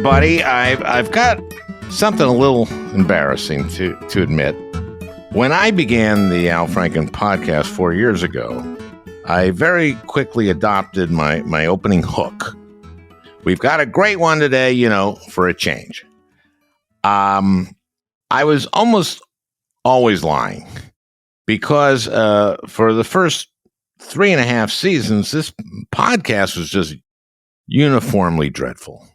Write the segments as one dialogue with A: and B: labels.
A: buddy. I've got something a little embarrassing to admit. When I began the Al Franken podcast 4 years ago, I very quickly adopted my opening hook. We've got a great one today, for a change. I was almost always lying because for the first 3.5 seasons, this podcast was just uniformly dreadful.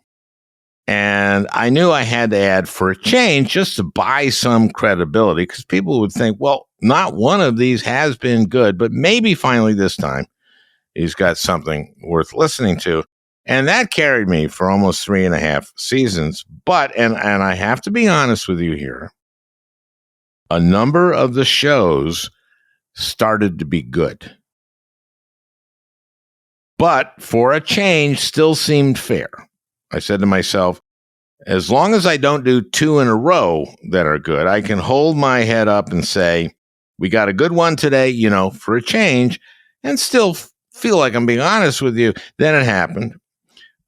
A: And I knew I had to add for a change just to buy some credibility because people would think, well, not one of these has been good, but maybe finally this time he's got something worth listening to. And that carried me for almost 3.5 seasons. But, and I have to be honest with you here, a number of the shows started to be good. But for a change still seemed fair. I said to myself, as long as I don't do 2 in a row that are good, I can hold my head up and say, we got a good one today, for a change, and still feel like I'm being honest with you. Then it happened.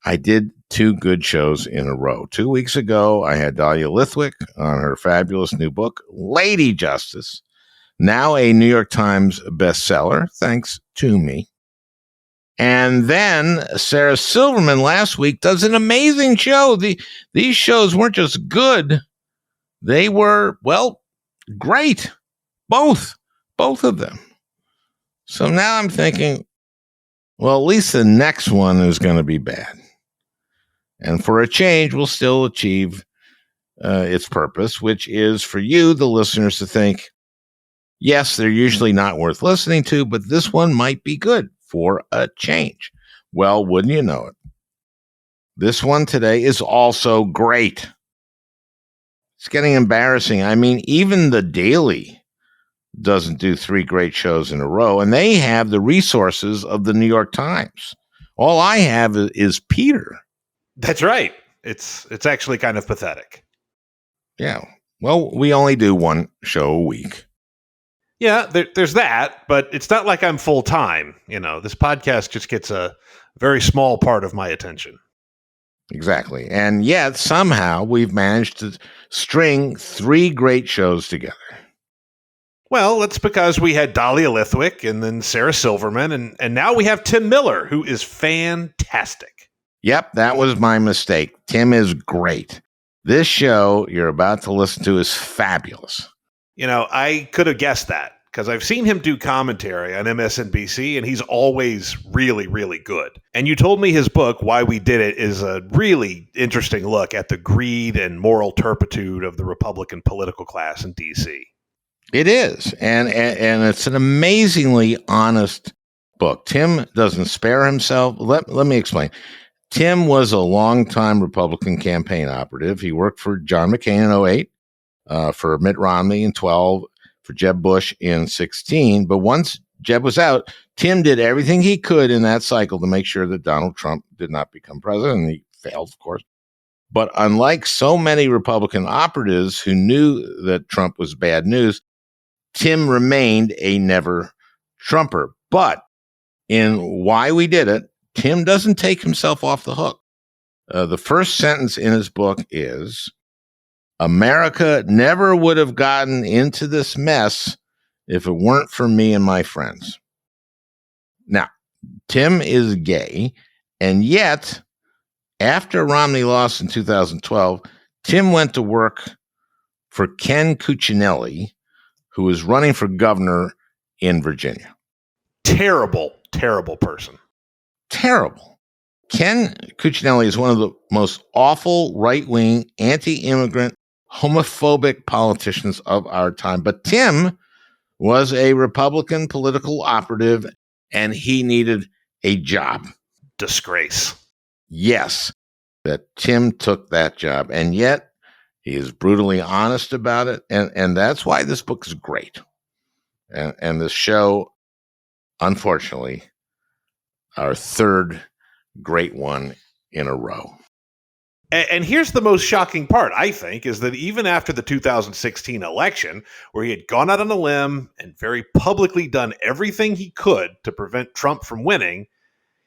A: I did 2 good shows in a row. 2 weeks ago, I had Dahlia Lithwick on her fabulous new book, Lady Justice, now a New York Times bestseller, thanks to me. And then Sarah Silverman last week does an amazing show. These shows weren't just good. They were, great. Both of them. So now I'm thinking, well, at least the next one is going to be bad. And for a change, we'll still achieve its purpose, which is for you, the listeners, to think, yes, they're usually not worth listening to, but this one might be good. For a change. Well, wouldn't you know it? This one today is also great. It's getting embarrassing. I mean, even The Daily doesn't do 3 great shows in a row, and they have the resources of the New York Times. All I have is Peter.
B: That's right. It's actually kind of pathetic.
A: Yeah. Well, we only do 1 show a week.
B: Yeah, there's that, but it's not like I'm full time. This podcast just gets a very small part of my attention.
A: Exactly. And yet somehow we've managed to string 3 great shows together.
B: Well, that's because we had Dahlia Lithwick and then Sarah Silverman, and now we have Tim Miller, who is fantastic.
A: Yep, that was my mistake. Tim is great. This show you're about to listen to is fabulous.
B: I could have guessed that because I've seen him do commentary on MSNBC, and he's always really, really good. And you told me his book, Why We Did It, is a really interesting look at the greed and moral turpitude of the Republican political class in D.C.
A: It is. And it's an amazingly honest book. Tim doesn't spare himself. Let me explain. Tim was a longtime Republican campaign operative. He worked for John McCain in 2008. For Mitt Romney in 2012, for Jeb Bush in 2016. But once Jeb was out, Tim did everything he could in that cycle to make sure that Donald Trump did not become president. And he failed, of course. But unlike so many Republican operatives who knew that Trump was bad news, Tim remained a never Trumper. But in Why We Did It, Tim doesn't take himself off the hook. The first sentence in his book is, America never would have gotten into this mess if it weren't for me and my friends. Now, Tim is gay, and yet, after Romney lost in 2012, Tim went to work for Ken Cuccinelli, who was running for governor in Virginia.
B: Terrible, terrible person.
A: Terrible. Ken Cuccinelli is one of the most awful right-wing, anti-immigrant, homophobic politicians of our time. But Tim was a Republican political operative, and he needed a job.
B: Disgrace.
A: Yes, that Tim took that job, and yet he is brutally honest about it, and that's why this book is great. And this show, unfortunately, our 3rd great one in a row.
B: And here's the most shocking part, I think, is that even after the 2016 election, where he had gone out on a limb and very publicly done everything he could to prevent Trump from winning,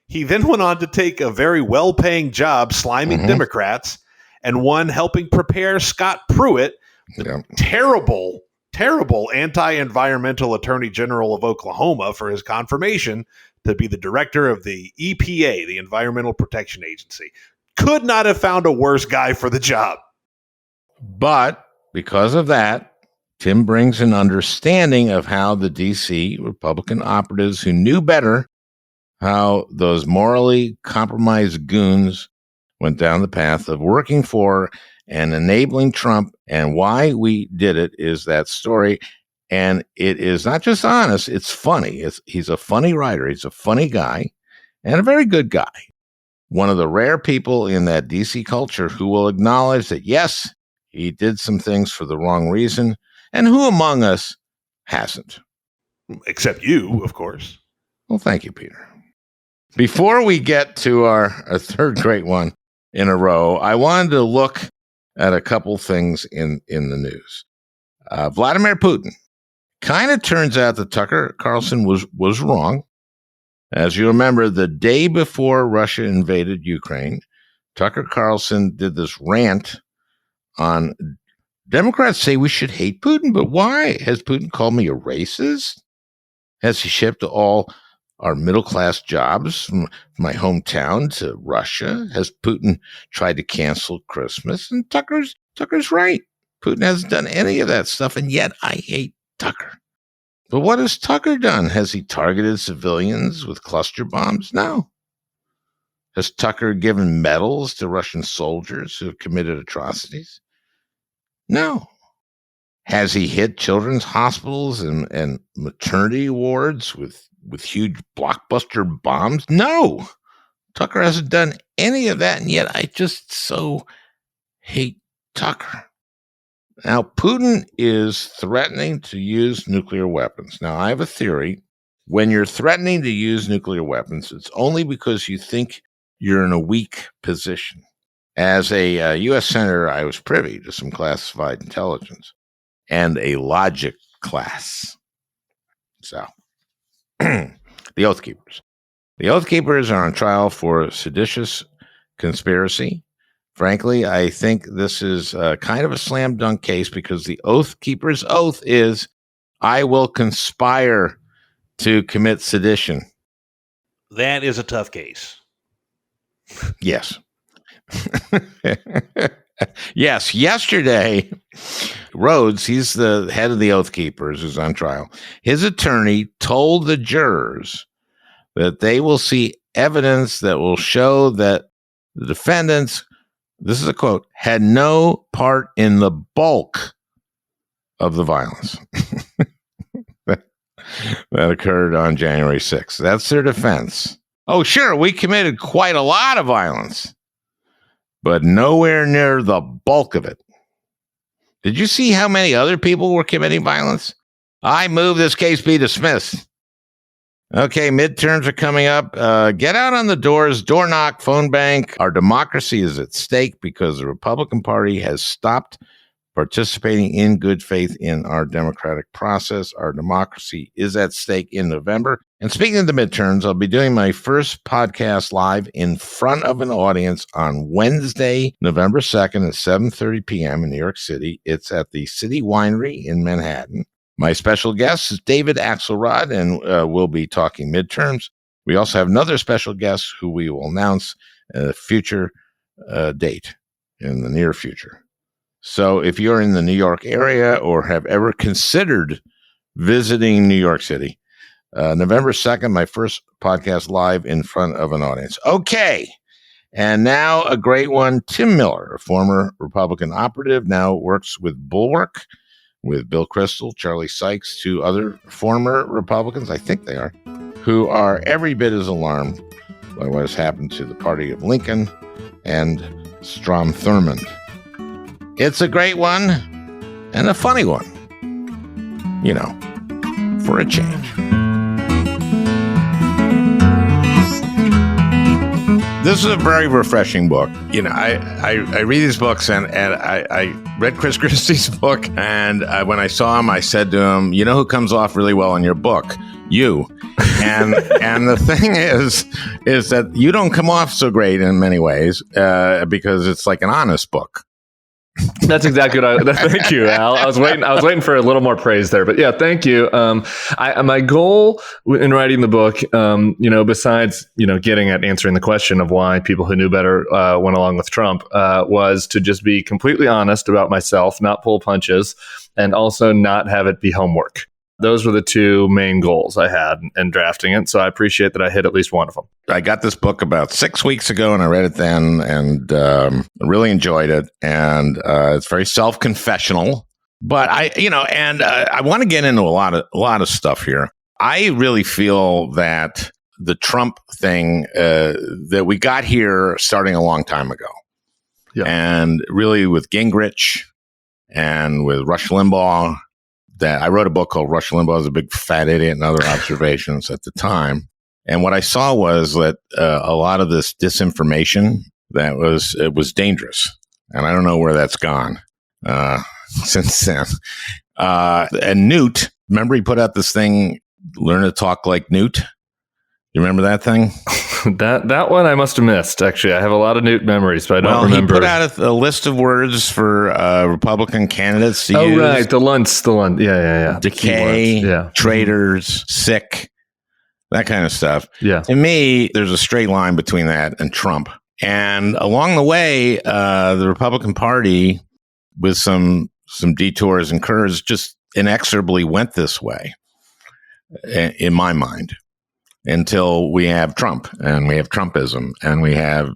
B: he then went on to take a very well-paying job sliming Democrats and one helping prepare Scott Pruitt, the terrible anti-environmental Attorney General of Oklahoma, for his confirmation to be the director of the EPA, the Environmental Protection Agency. Could not have found a worse guy for the job.
A: But because of that, Tim brings an understanding of how the D.C. Republican operatives who knew better, how those morally compromised goons went down the path of working for and enabling Trump. And why we did it is that story. And it is not just honest, it's funny. He's a funny writer. He's a funny guy and a very good guy. One of the rare people in that DC culture who will acknowledge that, yes, he did some things for the wrong reason. And who among us hasn't?
B: Except you, of course.
A: Well, thank you, Peter. Before we get to our third great one in a row, I wanted to look at a couple things in the news. Vladimir Putin. Kind of turns out that Tucker Carlson was wrong. As you remember, the day before Russia invaded Ukraine, Tucker Carlson did this rant on Democrats say we should hate Putin, but why? Has Putin called me a racist? Has he shipped all our middle-class jobs from my hometown to Russia? Has Putin tried to cancel Christmas? And Tucker's right. Putin hasn't done any of that stuff, and yet I hate Tucker. But what has Tucker done? Has he targeted civilians with cluster bombs? No. Has Tucker given medals to Russian soldiers who have committed atrocities? No. Has he hit children's hospitals and maternity wards with huge blockbuster bombs? No. Tucker hasn't done any of that, and yet I just so hate Tucker. Now, Putin is threatening to use nuclear weapons. Now, I have a theory. When you're threatening to use nuclear weapons, it's only because you think you're in a weak position. As a U.S. Senator, I was privy to some classified intelligence and a logic class. So, the Oath Keepers. The Oath Keepers are on trial for seditious conspiracy. Frankly, I think this is kind of a slam dunk case because the Oath Keeper's oath is, I will conspire to commit sedition.
B: That is a tough case.
A: Yes. Yes. Yesterday, Rhodes, he's the head of the Oath Keepers, who's on trial. His attorney told the jurors that they will see evidence that will show that the defendants, this is a quote, had no part in the bulk of the violence that occurred on January 6th. That's their defense. Oh, sure, we committed quite a lot of violence, but nowhere near the bulk of it. Did you see how many other people were committing violence? I move this case be dismissed. Okay, midterms are coming up. Get out on the doors, door knock, phone bank. Our democracy is at stake because the Republican Party has stopped participating in good faith in our democratic process. Our democracy is at stake in November. And speaking of the midterms, I'll be doing my first podcast live in front of an audience on Wednesday, November 2nd at 7:30 p.m. in New York City. It's at the City Winery in Manhattan. My special guest is David Axelrod, and we'll be talking midterms. We also have another special guest who we will announce a future date in the near future. So if you're in the New York area or have ever considered visiting New York City, November 2nd, my first podcast live in front of an audience. Okay. And now a great one, Tim Miller, a former Republican operative, now works with Bulwark, with Bill Kristol, Charlie Sykes, two other former Republicans, I think they are, who are every bit as alarmed by what has happened to the party of Lincoln and Strom Thurmond. It's a great one and a funny one, you know, for a change. This is a very refreshing book. You know, I read these books, and I read Chris Christie's book, and when I saw him, I said to him, you know who comes off really well in your book? you. And the thing is that you don't come off so great in many ways because it's like an honest book.
C: That's exactly what thank you, Al. I was waiting for a little more praise there, but yeah, thank you. My goal in writing the book, besides, getting at answering the question of why people who knew better went along with Trump, was to just be completely honest about myself, not pull punches, and also not have it be homework. Those were the two main goals I had in drafting it. So I appreciate that I hit at least one of them. I
A: got this book about 6 weeks ago and I read it then and really enjoyed it. And it's very self-confessional. But I want to get into a lot of stuff here. I really feel that the Trump thing that we got here starting a long time ago. Yeah. And really with Gingrich and with Rush Limbaugh, that I wrote a book called Rush Limbaugh is a Big Fat Idiot and Other Observations at the time. And what I saw was that a lot of this disinformation it was dangerous. And I don't know where that's gone since then. And Newt, remember he put out this thing, Learn to Talk Like Newt? You remember that thing?
C: That one I must have missed, actually. I have a lot of Newt memories, but I don't remember.
A: He put out a list of words for Republican candidates to use.
C: Oh, right. The lunts. Yeah.
A: Decay, traitors, sick, that kind of stuff.
C: Yeah.
A: To me, there's a straight line between that and Trump. And along the way, the Republican Party, with some detours and curves, just inexorably went this way, in my mind. Until we have Trump and we have Trumpism and we have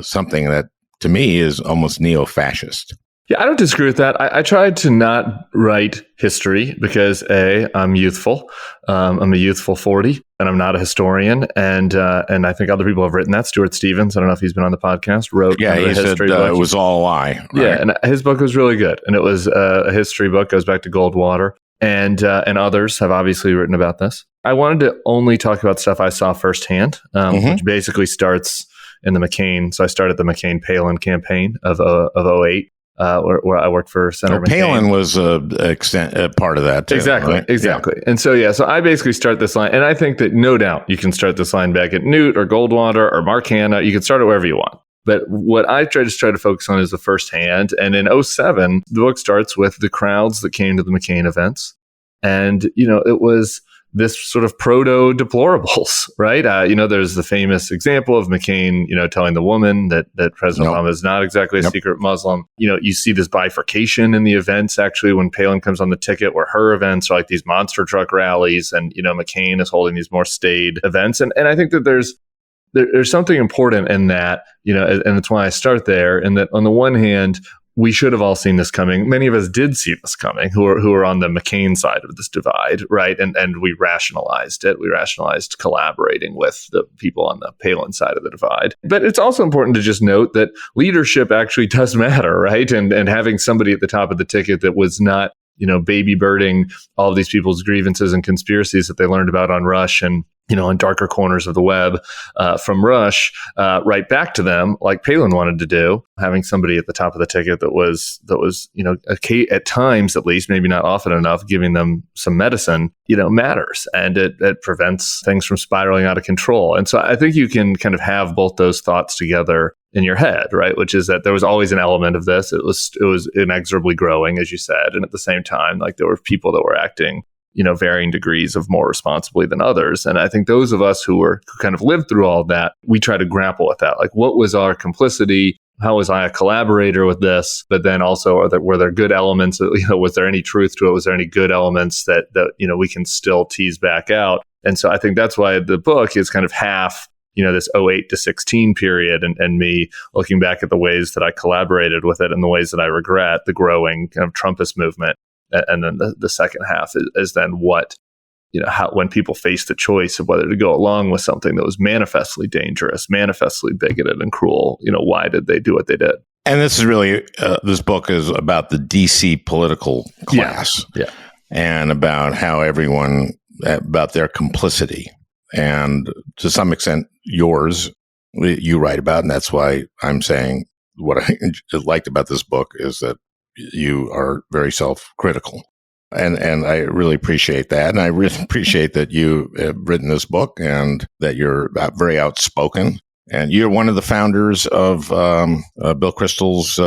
A: something that to me is almost neo-fascist.
C: Yeah, I don't disagree with that. I tried to not write history because I'm youthful. I'm a youthful 40 and I'm not a historian. And I think other people have written that. Stuart Stevens, I don't know if he's been on the podcast, wrote
A: he
C: history
A: said
C: book.
A: It was all a lie. Right?
C: Yeah, and his book was really good. And it was a history book, goes back to Goldwater. And others have obviously written about this. I wanted to only talk about stuff I saw firsthand, which basically starts in the McCain. So I started the McCain-Palin campaign of 08, where I worked for Senator McCain.
A: Palin was a part of that too.
C: Exactly.
A: Yeah.
C: And so, so I basically start this line. And I think that no doubt you can start this line back at Newt or Goldwater or Mark Hanna. You can start it wherever you want. But what I try to focus on is the firsthand. And in 07, the book starts with the crowds that came to the McCain events. And, it was this sort of proto-deplorables, right? There's the famous example of McCain, telling the woman that President Obama is not exactly a secret Muslim. You see this bifurcation in the events, actually, when Palin comes on the ticket, where her events are like these monster truck rallies and, McCain is holding these more staid events. And I think that there's something important in that, and that's why I start there. And that on the one hand, we should have all seen this coming. Many of us did see this coming, who are on the McCain side of this divide, right? And we rationalized it. We rationalized collaborating with the people on the Palin side of the divide. But it's also important to just note that leadership actually does matter, right? And having somebody at the top of the ticket that was not, baby birding all of these people's grievances and conspiracies that they learned about on Rush and in darker corners of the web from Rush, right back to them, like Palin wanted to do. Having somebody at the top of the ticket that was at times, at least, maybe not often enough, giving them some medicine, matters, and it prevents things from spiraling out of control. And so I think you can kind of have both those thoughts together in your head, right? Which is that there was always an element of this. It was inexorably growing, as you said, and at the same time, like there were people that were acting varying degrees of more responsibly than others. And I think those of us who kind of lived through all of that, we try to grapple with that. Like, what was our complicity? How was I a collaborator with this? But then also, were there good elements? Was there any truth to it? Was there any good elements that we can still tease back out? And so I think that's why the book is kind of half, this 08 to 16 period and me looking back at the ways that I collaborated with it and the ways that I regret the growing kind of Trumpist movement. And then the second half is then what, how when people face the choice of whether to go along with something that was manifestly dangerous, manifestly bigoted and cruel, why did they do what they did?
A: And this is really, this book is about the DC political class and about how everyone, about their complicity. And to some extent, yours, you write about. And that's why I'm saying what I liked about this book is that you are very self-critical. And I really appreciate that. And I really appreciate that you have written this book and that you're very outspoken. And you're one of the founders of Bill Kristol's,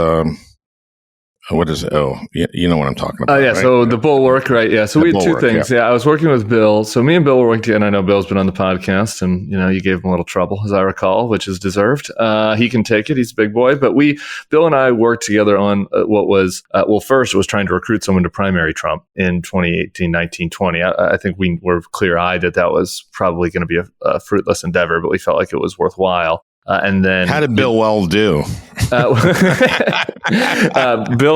A: what is it? Oh, you know what I'm talking about.
C: Yeah.
A: Right?
C: So the Bulwark, right? Yeah. So
A: The
C: we had two
A: Bulwark,
C: things. Yeah. I was working with Bill. So me and Bill were working together. And I know Bill's been on the podcast, and you gave him a little trouble, as I recall, which is deserved. He can take it. He's a big boy. But Bill and I worked together on what was first it was trying to recruit someone to primary Trump in 2018, 19, 20. I think we were clear-eyed that was probably going to be a fruitless endeavor, but we felt like it was worthwhile. And then,
A: how did Bill Well do?
C: Bill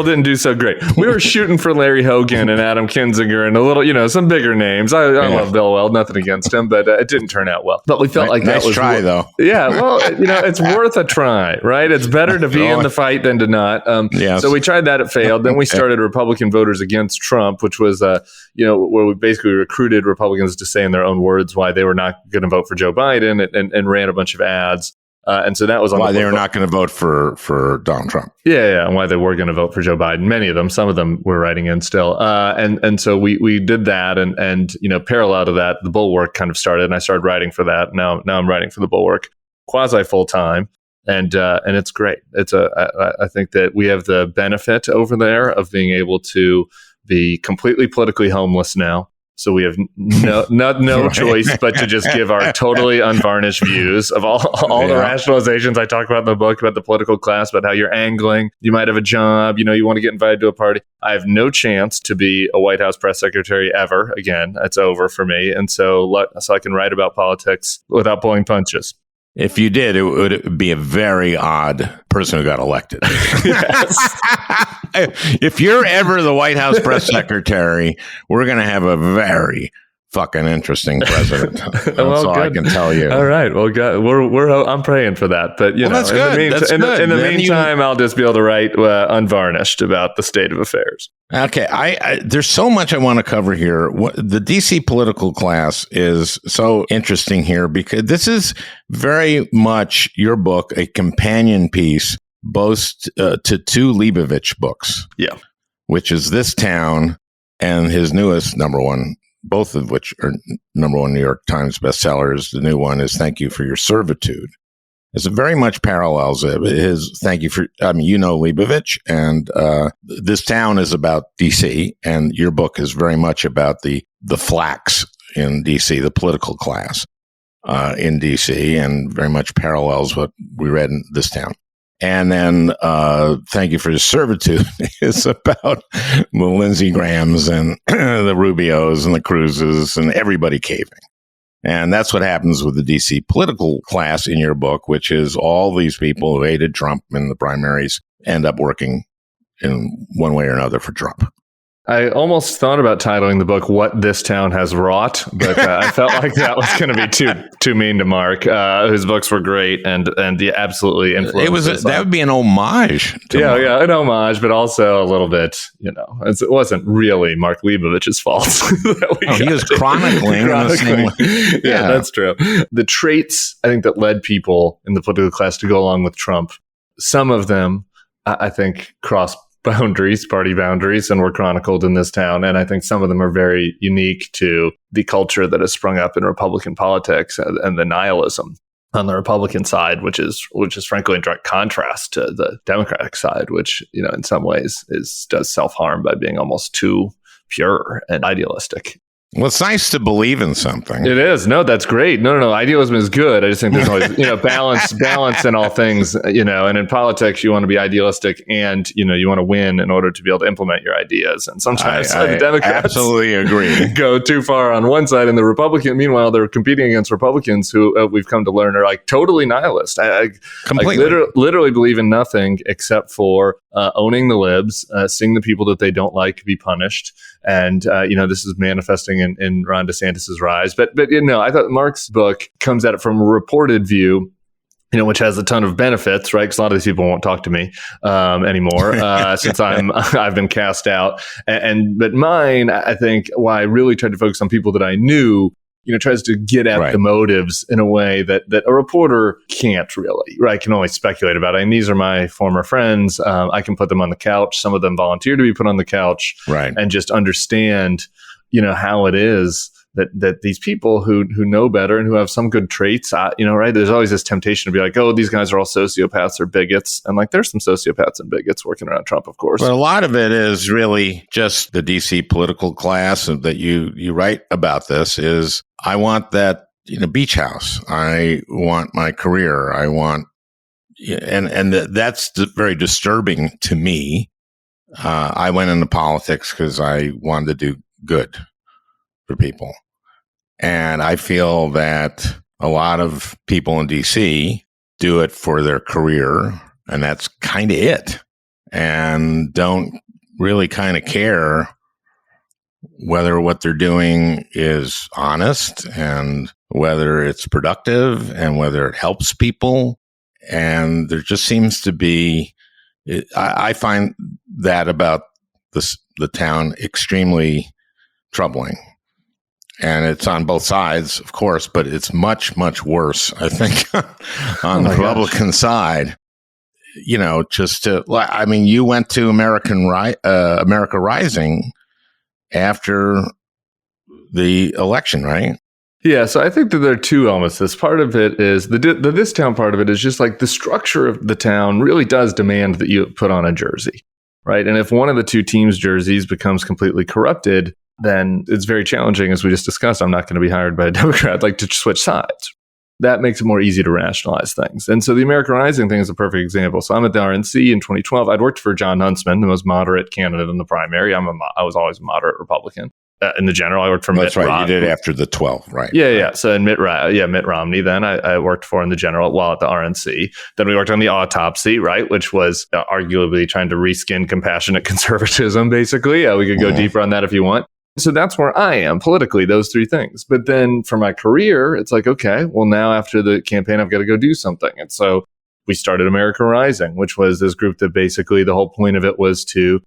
C: didn't do so great. We were shooting for Larry Hogan and Adam Kinzinger and a little, some bigger names. I love Bill Well, nothing against him, but it didn't turn out well. But we felt like
A: nice
C: that was
A: try, though.
C: Yeah, well, it's worth a try, right? It's better to be in the fight than to not.
A: Yes.
C: So we tried that; it failed. Then we started Republican Voters Against Trump, which was, where we basically recruited Republicans to say in their own words why they were not going to vote for Joe Biden, and ran a bunch of ads. And so that was on
A: why they were not going to vote for Donald Trump.
C: Yeah, and why they were going to vote for Joe Biden. Many of them, some of them were writing in still. And so we did that, and parallel to that, the Bulwark kind of started, and I started writing for that. Now I'm writing for the Bulwark quasi full time, and it's great. I think that we have the benefit over there of being able to be completely politically homeless now. So we have no right. choice but to just give our totally unvarnished views of all the rationalizations I talk about in the book about the political class, about how you're angling. You might have a job, you want to get invited to a party. I have no chance to be a White House press secretary ever again. It's over for me. And so I can write about politics without pulling punches.
A: If you did, it would be a very odd person who got elected. If you're ever the White House press secretary, we're going to have a very fucking interesting president. That's all good. I can tell you.
C: All right. Well, God, I'm praying for that. But
A: that's good.
C: In the meantime, I'll just be able to write unvarnished about the state of affairs.
A: Okay. There's so much I want to cover here. The DC political class is so interesting here because this is very much your book, a companion piece, both to two Leibovich books.
C: Yeah.
A: Which is This Town and his newest number one, both of which are number one New York Times bestsellers. The new one is Thank You for Your Servitude. It very much parallels his Thank You for, Leibovich, and This Town is about DC, and your book is very much about the flacks in DC, the political class in DC, and very much parallels what we read in This Town. And then Thank You for Your Servitude is about the Lindsey Grahams and the Rubios and the Cruzes and everybody caving. And that's what happens with the DC political class in your book, which is all these people who hated Trump in the primaries end up working in one way or another for Trump.
C: I almost thought about titling the book "What This Town Has Wrought," but I felt like that was going to be too mean to Mark. His books were great and absolutely influenced.
A: That would be an homage.
C: An homage, but also a little bit. It wasn't really Mark Leibovich's fault.
A: He was chronicling.
C: Yeah, that's true. The traits I think that led people in the political class to go along with Trump, some of them I think cross party boundaries, and were chronicled in This Town. And I think some of them are very unique to the culture that has sprung up in Republican politics and the nihilism on the Republican side, which is frankly in direct contrast to the Democratic side, which, in some ways does self-harm by being almost too pure and idealistic.
A: Well, it's nice to believe in something.
C: It is. No, that's great. No. Idealism is good. I just think there's always, balance in all things, and in politics, you want to be idealistic and, you want to win in order to be able to implement your ideas. And sometimes the Democrats
A: absolutely agree.
C: Go too far on one side, and the Republican, meanwhile, they're competing against Republicans who we've come to learn are like totally nihilist. I
A: completely
C: literally believe in nothing except for owning the libs, seeing the people that they don't like be punished. And, this is manifesting in Ron DeSantis's rise. But I thought Mark's book comes at it from a reported view, which has a ton of benefits, right? Because a lot of these people won't talk to me anymore since I've been cast out. But mine, I think, why I really tried to focus on people that I knew tries to get at the motives in a way that a reporter can't really, right? Can only speculate about it. And these are my former friends. I can put them on the couch. Some of them volunteer to be put on the couch, and just understand, how it is that these people who know better and who have some good traits, right? There's always this temptation to be like, oh, these guys are all sociopaths or bigots. And like, there's some sociopaths and bigots working around Trump, of course.
A: But a lot of it is really just the DC political class that you write about. This is, I want that, beach house. I want my career. I want, and that's very disturbing to me. I went into politics because I wanted to do good for people. And I feel that a lot of people in DC do it for their career, and that's kind of it, and don't really kind of care whether what they're doing is honest and whether it's productive and whether it helps people. And there just seems to be, I find that about the town extremely troubling. And it's on both sides, of course, but it's much, much worse, I think, on the Republican side. You went to America Rising after the election, right?
C: Yeah, so I think that there are two elements. This part of it is the this town part of it is just like the structure of the town really does demand that you put on a jersey, right? And if one of the two teams' jerseys becomes completely corrupted, then it's very challenging, as we just discussed. I'm not going to be hired by a Democrat, to switch sides. That makes it more easy to rationalize things. And so the American Rising thing is a perfect example. So I'm at the RNC in 2012. I'd worked for John Huntsman, the most moderate candidate in the primary. I was always a moderate Republican. In the general, I worked for Mitt Romney.
A: You did after the 12, right?
C: Yeah. So Mitt Romney, then I worked for in the general while at the RNC. Then we worked on the autopsy, right, which was arguably trying to reskin compassionate conservatism, basically. We could go deeper on that if you want. So that's where I am politically, those three things. But then for my career, it's like, okay, well, now after the campaign, I've got to go do something. And so we started America Rising, which was this group that basically the whole point of it was to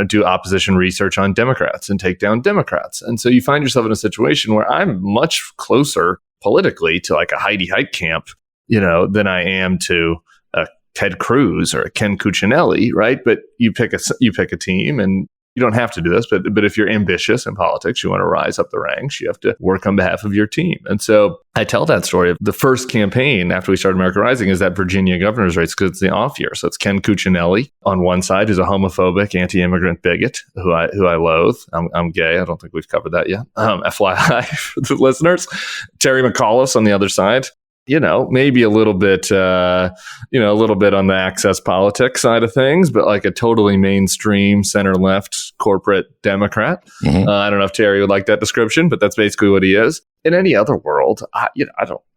C: do opposition research on Democrats and take down Democrats. And so you find yourself in a situation where I'm much closer politically to like a Heidi Heitkamp, than I am to a Ted Cruz or a Ken Cuccinelli, right? But you pick a team, and you don't have to do this, but if you're ambitious in politics, you want to rise up the ranks, you have to work on behalf of your team. And so I tell that story of the first campaign after we started America Rising is that Virginia governor's race, because it's the off year. So it's Ken Cuccinelli on one side, who's a homophobic, anti-immigrant bigot who I loathe. I'm gay. I don't think we've covered that yet. FYI for the listeners. Terry McAuliffe on the other side. Maybe a little bit on the access politics side of things, but like a totally mainstream center-left corporate Democrat. Mm-hmm. I don't know if Terry would like that description, but that's basically what he is. In any other world,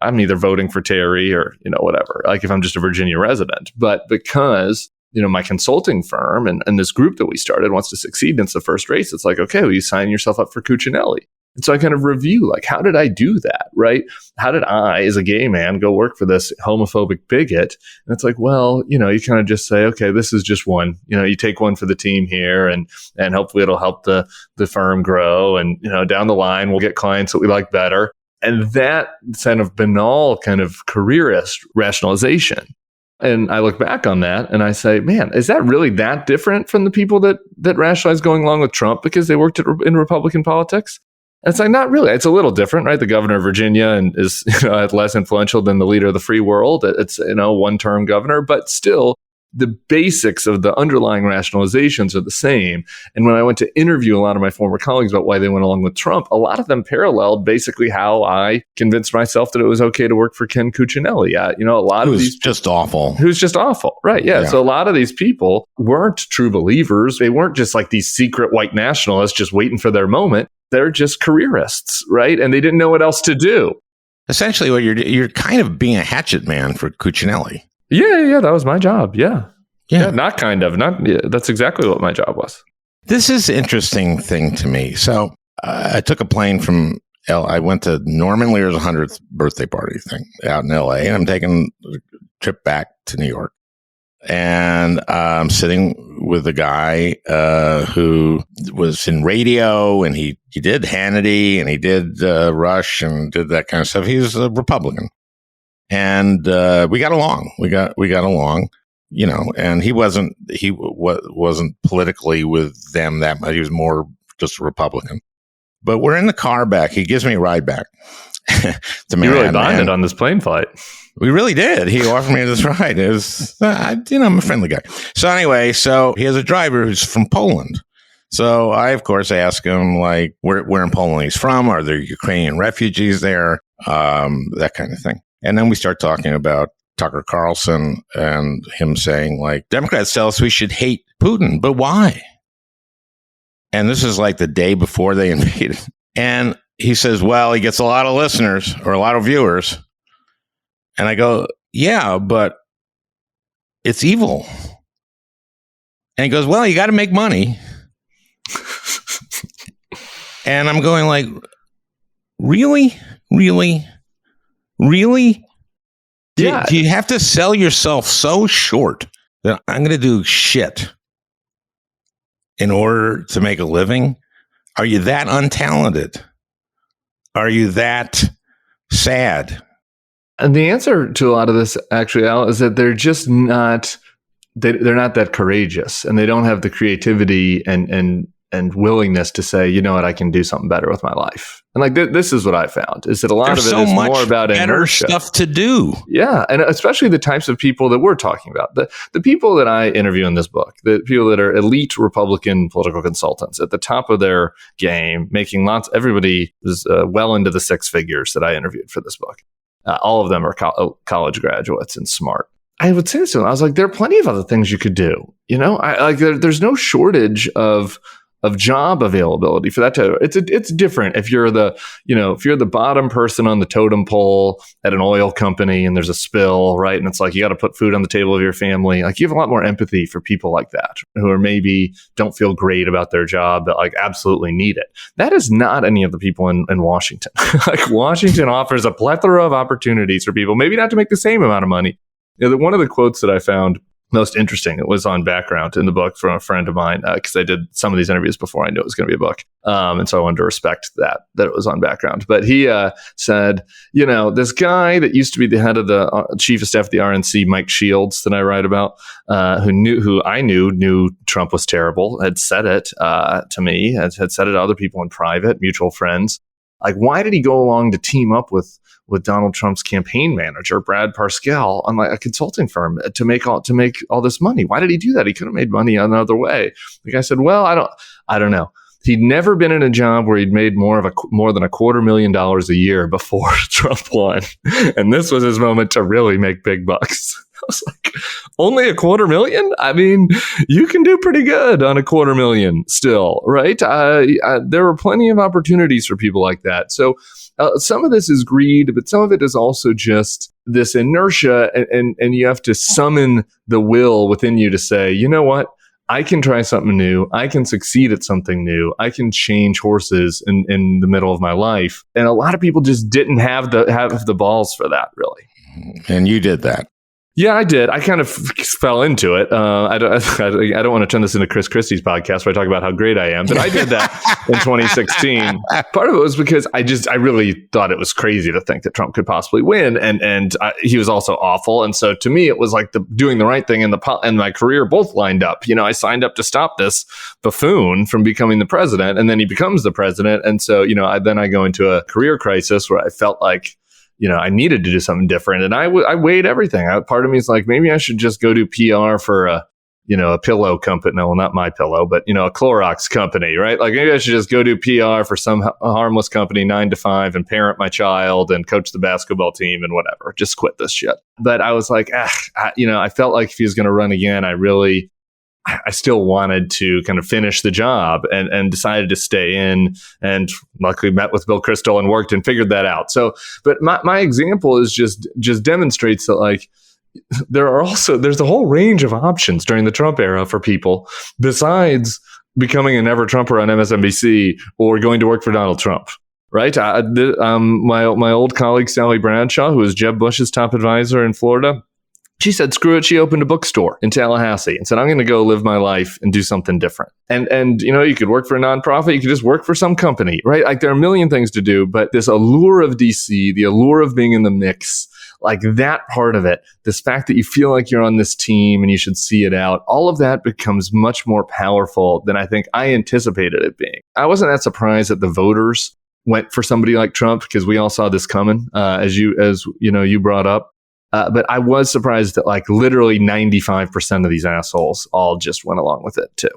C: I'm neither voting for Terry or, whatever, like if I'm just a Virginia resident, but because my consulting firm and this group that we started wants to succeed in the first race, it's like, okay, well, you sign yourself up for Cuccinelli. And so I kind of review, like, how did I do that, right? How did I, as a gay man, go work for this homophobic bigot? And it's like, well, you kind of just say, okay, this is just one. You take one for the team here, and hopefully it'll help the firm grow. And, down the line, we'll get clients that we like better. And that kind of banal kind of careerist rationalization. And I look back on that and I say, man, is that really that different from the people that rationalize going along with Trump because they worked in Republican politics? And it's like, not really. It's a little different, right? The governor of Virginia and is less influential than the leader of the free world. It's one-term governor, but still the basics of the underlying rationalizations are the same. And when I went to interview a lot of my former colleagues about why they went along with Trump, a lot of them paralleled basically how I convinced myself that it was okay to work for Ken Cuccinelli. A lot of these
A: just awful.
C: Who's just awful, right? Yeah. So a lot of these people weren't true believers. They weren't just like these secret white nationalists just waiting for their moment. They're just careerists, right? And they didn't know what else to do.
A: Essentially, what you're kind of being a hatchet man for Cuccinelli.
C: Yeah, that was my job. Yeah, not kind of, that's exactly what my job was.
A: This is an interesting thing to me. So I took a plane from I went to Norman Lear's 100th birthday party thing out in LA, and I'm taking a trip back to New York. And I'm sitting with a guy who was in radio, and he did Hannity, and he did Rush, and did that kind of stuff. He's a Republican, and we got along. We got along, and he wasn't politically with them that much. He was more just a Republican. But we're in the car back. He gives me a ride back to Manhattan.
C: You really bonded on this plane flight.
A: We really did. He offered me this ride. It was, I'm a friendly guy. So anyway, he has a driver who's from Poland. So I, of course, ask him, like, where in Poland he's from. Are there Ukrainian refugees there? That kind of thing. And then we start talking about Tucker Carlson and him saying, like, Democrats tell us we should hate Putin, but why? And this is like the day before they invaded. And he says, well, he gets a lot of listeners or a lot of viewers. And I go, yeah, but it's evil. And he goes, well, you got to make money. And I'm going, like, really? Really? Really?
C: Yeah.
A: Do you have to sell yourself so short that I'm going to do shit in order to make a living? Are you that untalented? Are you that sad?
C: And the answer to a lot of this, actually, Al, is that they're just not. They're not that courageous, and they don't have the creativity and willingness to say, you know what, I can do something better with my life. And like this is what I found, is that a lot of it is more about inertia.
A: Stuff to do.
C: Yeah, and especially the types of people that we're talking about. The people that I interview in this book, the people that are elite Republican political consultants at the top of their game, making lots. Everybody is well into the six figures that I interviewed for this book. All of them are college graduates and smart. I would say this to them. I was like, there are plenty of other things you could do. There's no shortage of job availability for that. It's different if you're the bottom person on the totem pole at an oil company and there's a spill, right? And it's like, you got to put food on the table of your family. Like, you have a lot more empathy for people like that who are maybe don't feel great about their job, but like absolutely need it. That is not any of the people in Washington. Like, Washington offers a plethora of opportunities for people, maybe not to make the same amount of money. One of the quotes that I found most interesting, it was on background in the book from a friend of mine, because I did some of these interviews before I knew it was going to be a book. And so I wanted to respect that it was on background. But he said, this guy that used to be the head of the chief of staff of the RNC, Mike Shields, that I write about, who I knew Trump was terrible, had said it to me, had said it to other people in private, mutual friends. Like, why did he go along to team up with Donald Trump's campaign manager, Brad Parscale, on like a consulting firm to make all this money? Why did he do that? He could have made money another way. The guy said, well, I don't know. He'd never been in a job where he'd made more than $250,000 a year before Trump won. And this was his moment to really make big bucks. I was like, only $250,000? I mean, you can do pretty good on $250,000 still, right? There are plenty of opportunities for people like that. So some of this is greed, but some of it is also just this inertia, and you have to summon the will within you to say, you know what? I can try something new. I can succeed at something new. I can change horses in the middle of my life. And a lot of people just didn't have the balls for that, really.
A: And you did that.
C: Yeah, I did. I kind of fell into it. I don't want to turn this into Chris Christie's podcast where I talk about how great I am, but I did that in 2016. Part of it was because I really thought it was crazy to think that Trump could possibly win, and he was also awful. And so to me, it was like doing the right thing and my career both lined up. I signed up to stop this buffoon from becoming the president, and then he becomes the president. And so I go into a career crisis where I felt like, I needed to do something different. And I weighed everything. Part of me is like, maybe I should just go do PR for a pillow company. No, well, not my pillow, but, a Clorox company, right? Like, maybe I should just go do PR for some harmless company 9 to 5 and parent my child and coach the basketball team and whatever. Just quit this shit. But I was like, I felt like if he was going to run again, I still wanted to kind of finish the job and decided to stay in, and luckily met with Bill Kristol and worked and figured that out. So, but my example is just demonstrates that, like, there's a whole range of options during the Trump era for people besides becoming a never Trumper on MSNBC or going to work for Donald Trump. Right. My old colleague, Sally Bradshaw, who was Jeb Bush's top advisor in Florida, She said, screw it. She opened a bookstore in Tallahassee and said, I'm going to go live my life and do something different. And you could work for a nonprofit. You could just work for some company, right? Like there are a million things to do, but this allure of DC, the allure of being in the mix, like that part of it, this fact that you feel like you're on this team and you should see it out, all of that becomes much more powerful than I think I anticipated it being. I wasn't that surprised that the voters went for somebody like Trump because we all saw this coming, as you brought up. But I was surprised that like literally 95% of these assholes all just went along with it too.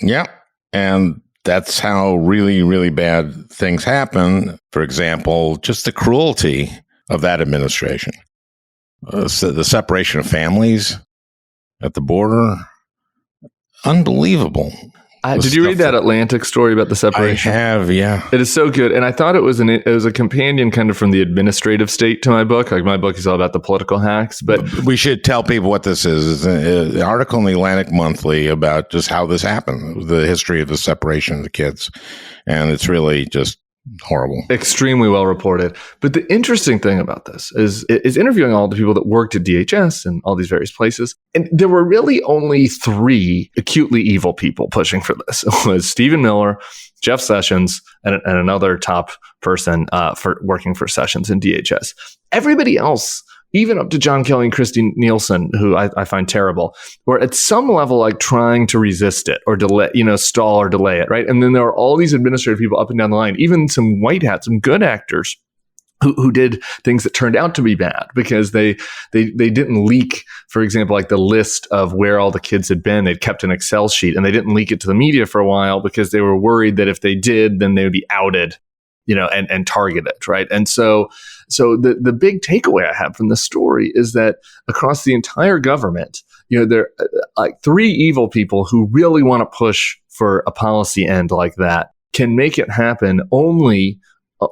C: Yeah.
A: And that's how really, really bad things happen. For example, just the cruelty of that administration. So the separation of families at the border. Unbelievable.
C: Did you read that Atlantic story about the separation?
A: I have, yeah.
C: It is so good. And I thought it was a companion kind of from the administrative state to my book. Like my book is all about the political hacks. But
A: we should tell people what this is. It's an article in the Atlantic Monthly about just how this happened, the history of the separation of the kids. And it's really just horrible.
C: Extremely well reported. But the interesting thing about this is interviewing all the people that worked at DHS and all these various places. And there were really only 3 acutely evil people pushing for this. It was Stephen Miller, Jeff Sessions, and another top person for working for Sessions in DHS. Everybody else, even up to John Kelly and Christy Nielsen, who I find terrible, were at some level like trying to resist it or delay, stall or delay it, right? And then there are all these administrative people up and down the line, even some white hats, some good actors who did things that turned out to be bad because they didn't leak, for example, like the list of where all the kids had been. They'd kept an Excel sheet and they didn't leak it to the media for a while because they were worried that if they did, then they would be outed, and targeted, right? And so the big takeaway I have from this story is that across the entire government, there are like 3 evil people who really want to push for a policy end like that can make it happen only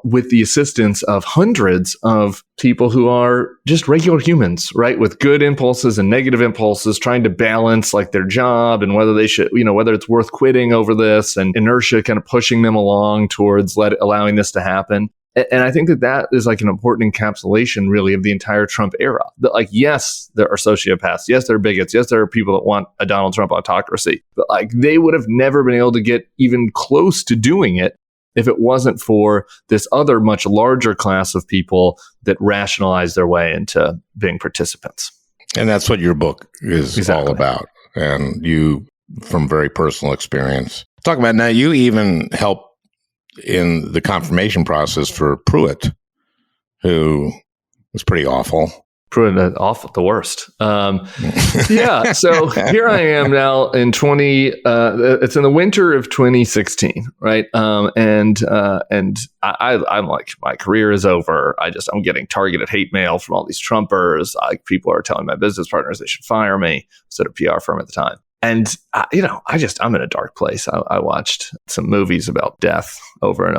C: with the assistance of hundreds of people who are just regular humans, right? With good impulses and negative impulses, trying to balance like their job and whether they should, whether it's worth quitting over this and inertia kind of pushing them along towards allowing this to happen. And I think that is like an important encapsulation really of the entire Trump era. That like, yes, there are sociopaths. Yes, there are bigots. Yes, there are people that want a Donald Trump autocracy. But like they would have never been able to get even close to doing it if it wasn't for this other much larger class of people that rationalize their way into being participants.
A: And that's what your book is all about. And you, from very personal experience, talk about now, you even help in the confirmation process for Pruitt, who was pretty awful.
C: Pruitt, awful, the worst. Yeah. So here I am now in it's in the winter of 2016, right? And I'm like, my career is over. I'm getting targeted hate mail from all these Trumpers. Like people are telling my business partners they should fire me. I was at a PR firm at the time. And, I'm in a dark place. I watched some movies about death over and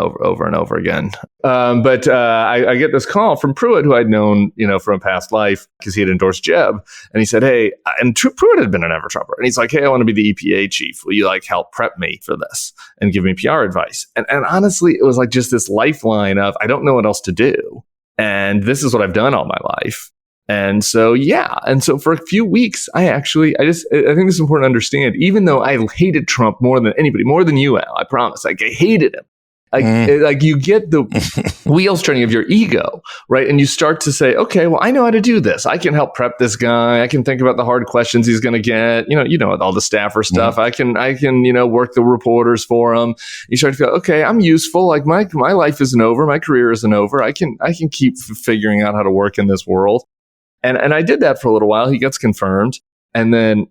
C: over again. But I get this call from Pruitt, who I'd known, from a past life because he had endorsed Jeb. And he said, hey, and Pruitt had been an ever-Trumper. And he's like, hey, I want to be the EPA chief. Will you help prep me for this and give me PR advice? And honestly, it was like just this lifeline of, I don't know what else to do. And this is what I've done all my life. And so, yeah. And so for a few weeks, I think this is important to understand, even though I hated Trump more than anybody, more than you, Al, I promise, I hated him. You get the wheels turning of your ego, right? And you start to say, okay, well, I know how to do this. I can help prep this guy. I can think about the hard questions he's going to get, all the staffer stuff. I can, work the reporters for him. You start to go, okay, I'm useful. Like my life isn't over. My career isn't over. I can keep figuring out how to work in this world. And I did that for a little while. He gets confirmed. And then,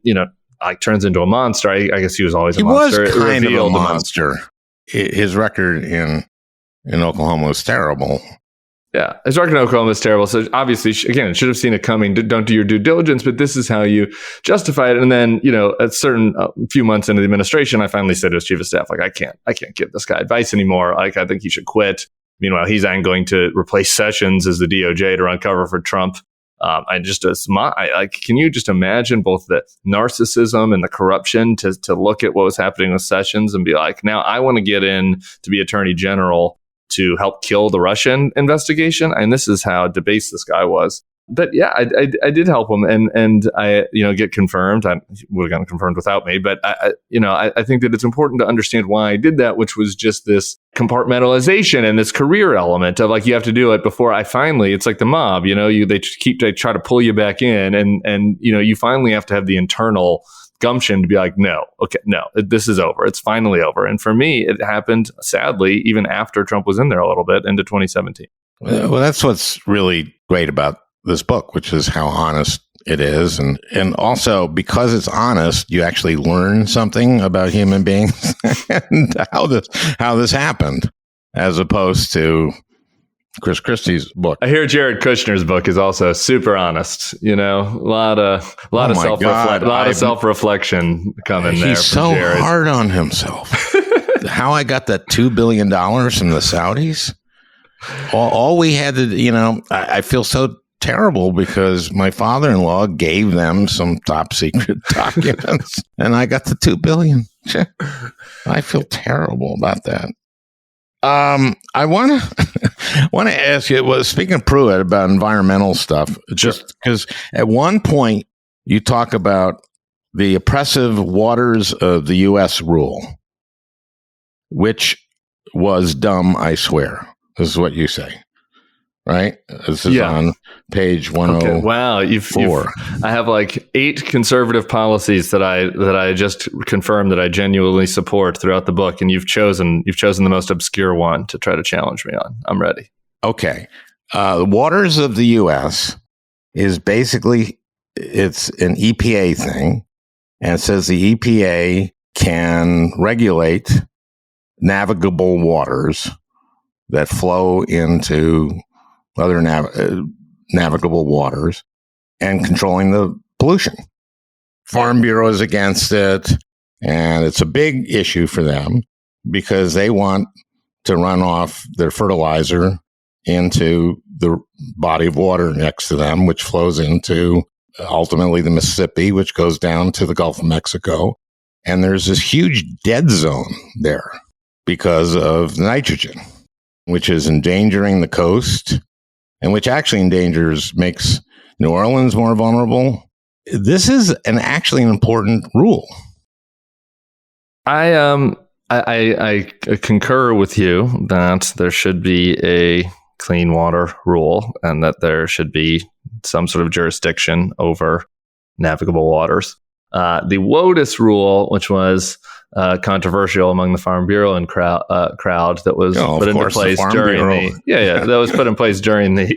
C: turns into a monster. I guess he was always a monster.
A: He was kind of a monster. His record in Oklahoma was terrible.
C: Yeah, his record in Oklahoma is terrible. So obviously, again, should have seen it coming. Don't do your due diligence, but this is how you justify it. And then, a few months into the administration, I finally said to his chief of staff, I can't give this guy advice anymore. I think he should quit. Meanwhile, he's going to replace Sessions as the DOJ to run cover for Trump. Can you just imagine both the narcissism and the corruption to look at what was happening with Sessions and be like, now I want to get in to be attorney general to help kill the Russian investigation? And this is how debased this guy was. But yeah, I did help him, and I get confirmed. I would have gotten confirmed without me, but I think that it's important to understand why I did that, which was just this compartmentalization and this career element of like you have to do it before I finally. It's like the mob, they try to pull you back in, and you finally have to have the internal gumption to be like, no, this is over. It's finally over. And for me, it happened sadly even after Trump was in there a little bit into 2017.
A: Well, that's what's really great about this book, which is how honest it is. And also because it's honest, you actually learn something about human beings and how this happened, as opposed to Chris Christie's book.
C: I hear Jared Kushner's book is also super honest. A lot of self-reflection coming there.
A: He's so
C: Jared.
A: hard on himself. How I got that $2 billion from the Saudis. All we had to, I feel so terrible because my father-in-law gave them some top secret documents and I got the $2 billion. I feel terrible about that. I want to ask you, speaking of Pruitt, about environmental stuff, just because at one point you talk about the oppressive waters of the U.S. rule, which was dumb, I swear. This is what you say. Right? This is on page 104.
C: Okay. Wow, I have like 8 conservative policies that I just confirmed that I genuinely support throughout the book, and you've chosen the most obscure one to try to challenge me on. I'm ready.
A: Okay. The waters of the U.S. is basically, it's an EPA thing, and it says the EPA can regulate navigable waters that flow into other navigable waters and controlling the pollution. Farm Bureau is against it, and it's a big issue for them because they want to run off their fertilizer into the body of water next to them, which flows into ultimately the Mississippi, which goes down to the Gulf of Mexico. And there's this huge dead zone there because of nitrogen, which is endangering the coast, and which actually makes New Orleans more vulnerable. This is actually an important rule.
C: I concur with you that there should be a clean water rule and that there should be some sort of jurisdiction over navigable waters. The Wotus Rule, which was controversial among the Farm Bureau and crowd that was put into place during that was put in place during the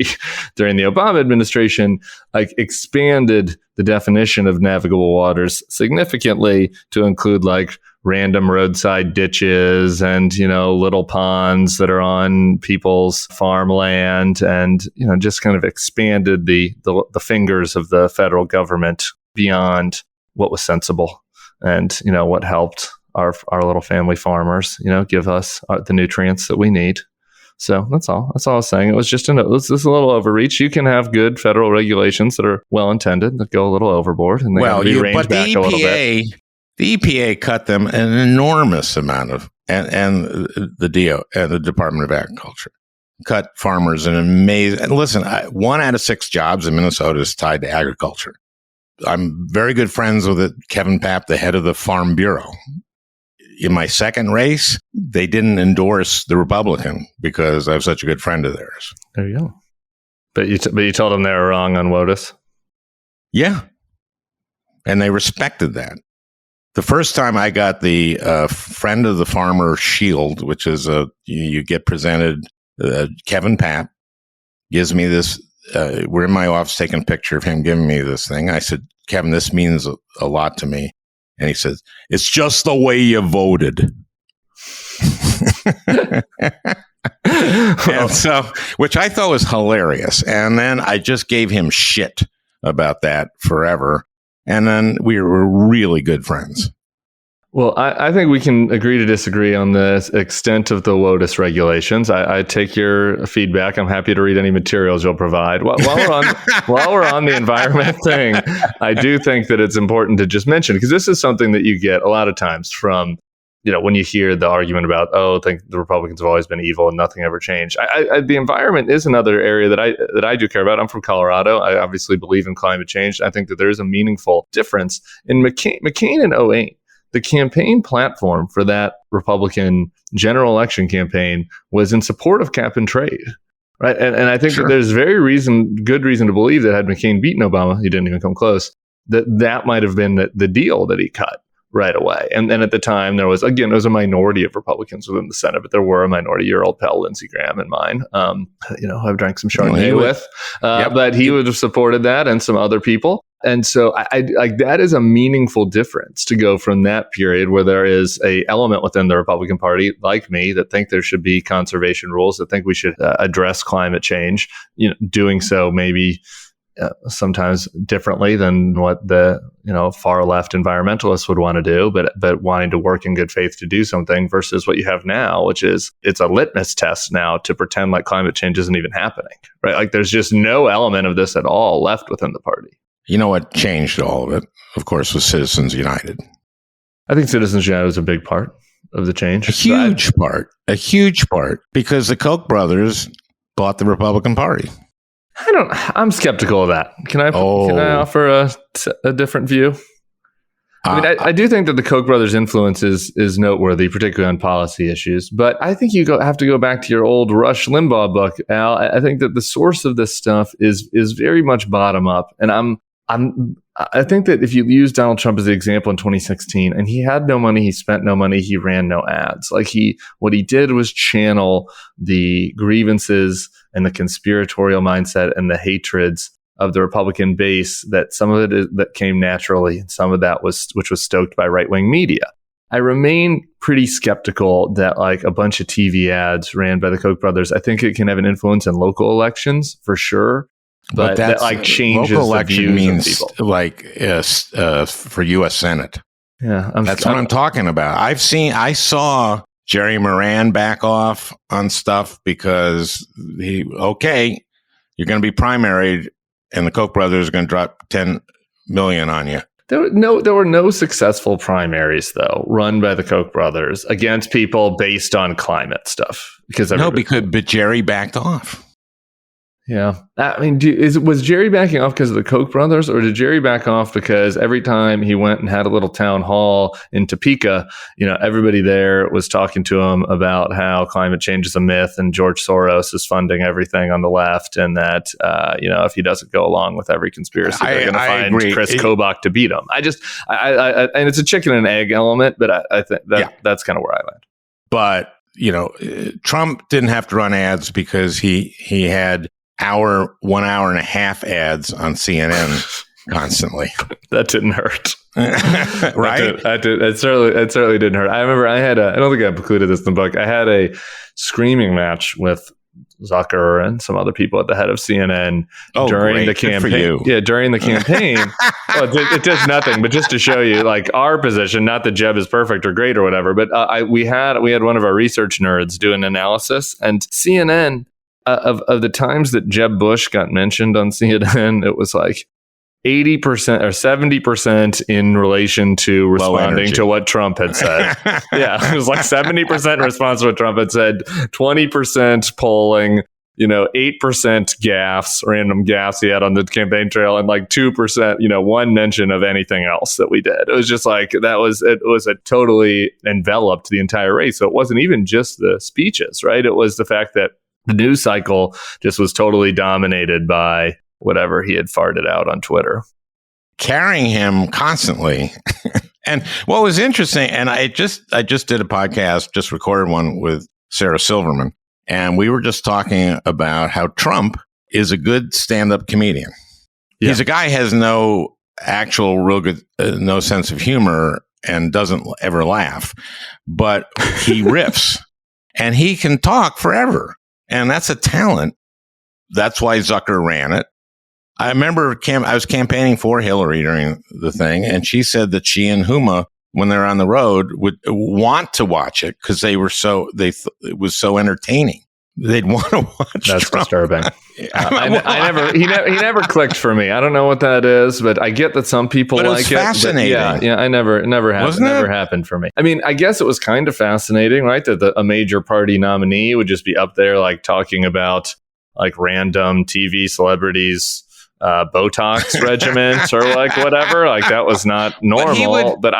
C: Obama administration, like expanded the definition of navigable waters significantly to include like random roadside ditches and little ponds that are on people's farmland, and just kind of expanded the fingers of the federal government beyond what was sensible and what helped our little family farmers, give us the nutrients that we need. So that's all I was saying. It was just a little overreach. You can have good federal regulations that are well intended that go a little overboard, and they have to be reined back a little bit.
A: The EPA cut them an enormous amount of, and the Department of Agriculture cut farmers an amazing. And listen, 1 out of 6 jobs in Minnesota is tied to agriculture. I'm very good friends with Kevin Papp, the head of the Farm Bureau. In my second race, they didn't endorse the Republican because I'm such a good friend of theirs.
C: There you go. But you told them they were wrong on Wotus?
A: Yeah. And they respected that. The first time I got the Friend of the Farmer Shield, which is you get presented, Kevin Papp gives me this. We're in my office taking a picture of him giving me this thing. I said, Kevin, this means a lot to me. And he says, it's just the way you voted. And so, which I thought was hilarious. And then I just gave him shit about that forever. And then we were really good friends.
C: Well, I think we can agree to disagree on the extent of the Wotus regulations. I take your feedback. I'm happy to read any materials you'll provide. While we're on the environment thing, I do think that it's important to just mention, because this is something that you get a lot of times from when you hear the argument about, I think the Republicans have always been evil and nothing ever changed. The environment is another area that I do care about. I'm from Colorado. I obviously believe in climate change. I think that there is a meaningful difference. In McCain in 2008, the campaign platform for that Republican general election campaign was in support of cap and trade. Right. And I think that there's good reason to believe that had McCain beaten Obama, he didn't even come close, that might have been the deal that he cut right away. And then at the time, there was a minority of Republicans within the Senate, but there were a minority, your old pal, Lindsey Graham and mine, I've drank some Chardonnay with, but he would have supported that and some other people. And so I that is a meaningful difference to go from that period where there is a element within the Republican Party, like me, that think there should be conservation rules, that think we should address climate change, doing so maybe sometimes differently than what the far left environmentalists would want to do, but wanting to work in good faith to do something, versus what you have now, which is it's a litmus test now to pretend like climate change isn't even happening, right? Like there's just no element of this at all left within the party.
A: You know what changed all of it, of course, was Citizens United.
C: I think Citizens United was a big part of the change.
A: A huge part, because the Koch brothers bought the Republican Party.
C: I'm skeptical of that. Can I offer a different view? I do think that the Koch brothers' influence is noteworthy, particularly on policy issues. But I think you have to go back to your old Rush Limbaugh book, Al. I think that the source of this stuff is very much bottom up, and I think that if you use Donald Trump as the example in 2016, and he had no money, he spent no money, he ran no ads. What he did was channel the grievances and the conspiratorial mindset and the hatreds of the Republican base, that some of it that came naturally, and some of that which was stoked by right-wing media. I remain pretty skeptical that a bunch of TV ads ran by the Koch brothers. I think it can have an influence in local elections for sure. But that changes
A: local election
C: the views
A: means
C: of people.
A: For U.S. Senate.
C: Yeah,
A: that's what I'm talking about. I saw Jerry Moran back off on stuff because you're going to be primaried, and the Koch brothers are going to drop $10 million on you.
C: There were no successful primaries though run by the Koch brothers against people based on climate stuff
A: but Jerry backed off.
C: Yeah. I mean, was Jerry backing off because of the Koch brothers, or did Jerry back off because every time he went and had a little town hall in Topeka, everybody there was talking to him about how climate change is a myth and George Soros is funding everything on the left, and that, if he doesn't go along with every conspiracy, they're going to find
A: agree.
C: Chris Kobach to beat him. And it's a chicken and egg element, but I think that's kind of where I land.
A: But, Trump didn't have to run ads because he had 1 hour and a half ads on CNN constantly.
C: That didn't hurt.
A: Right?
C: It certainly didn't hurt. I remember I don't think I included this in the book. I had a screaming match with Zucker and some other people at the head of CNN during the campaign. Yeah, during the campaign. Well, it does nothing, but just to show you our position, not that Jeb is perfect or great or whatever, but we had one of our research nerds do an analysis, and CNN, of the times that Jeb Bush got mentioned on CNN, it was 80% or 70% in relation to responding to what Trump had said. Yeah, it was 70% response to what Trump had said, 20% polling, 8% gaffes, random gaffes he had on the campaign trail, and 2%, one mention of anything else that we did. It was just it was a totally enveloped the entire race. So it wasn't even just the speeches, right? It was the fact that the news cycle just was totally dominated by whatever he had farted out on Twitter.
A: Carrying him constantly. And what was interesting, and I just did a podcast, just recorded one with Sarah Silverman, and we were just talking about how Trump is a good stand-up comedian. Yeah. He's a guy who has no actual real good, no sense of humor and doesn't ever laugh, but he riffs and he can talk forever. And that's a talent. That's why Zucker ran it. I remember I was campaigning for Hillary during the thing, and she said that she and Huma, when they're on the road, would want to watch it because it was so entertaining. they'd want to watch.
C: That's
A: Trump.
C: disturbing. He never clicked for me. I don't know what that is, but I get that some people
A: but
C: like
A: it.
C: Fascinating. It never happened for me. I mean, I guess it was kind of fascinating, right? That a major party nominee would just be up there like talking about like random TV celebrities Botox regimens or like whatever. Like that was not normal, but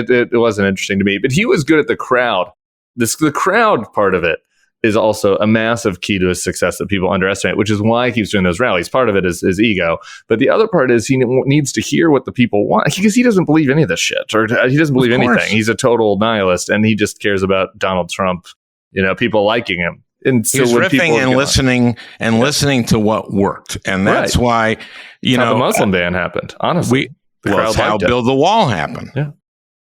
C: it wasn't interesting to me. But he was good at the crowd. The crowd part of it is also a massive key to his success that people underestimate, which is why he keeps doing those rallies. Part of it is ego, but the other part is he needs to hear what the people want, because he doesn't believe any of this shit, or he doesn't believe anything. He's a total nihilist, and he just cares about Donald Trump, people liking him. And so
A: he's riffing and listening to what worked, and that's why
C: the Muslim ban happened. Honestly,
A: that's how Build the Wall happened.
C: Yeah.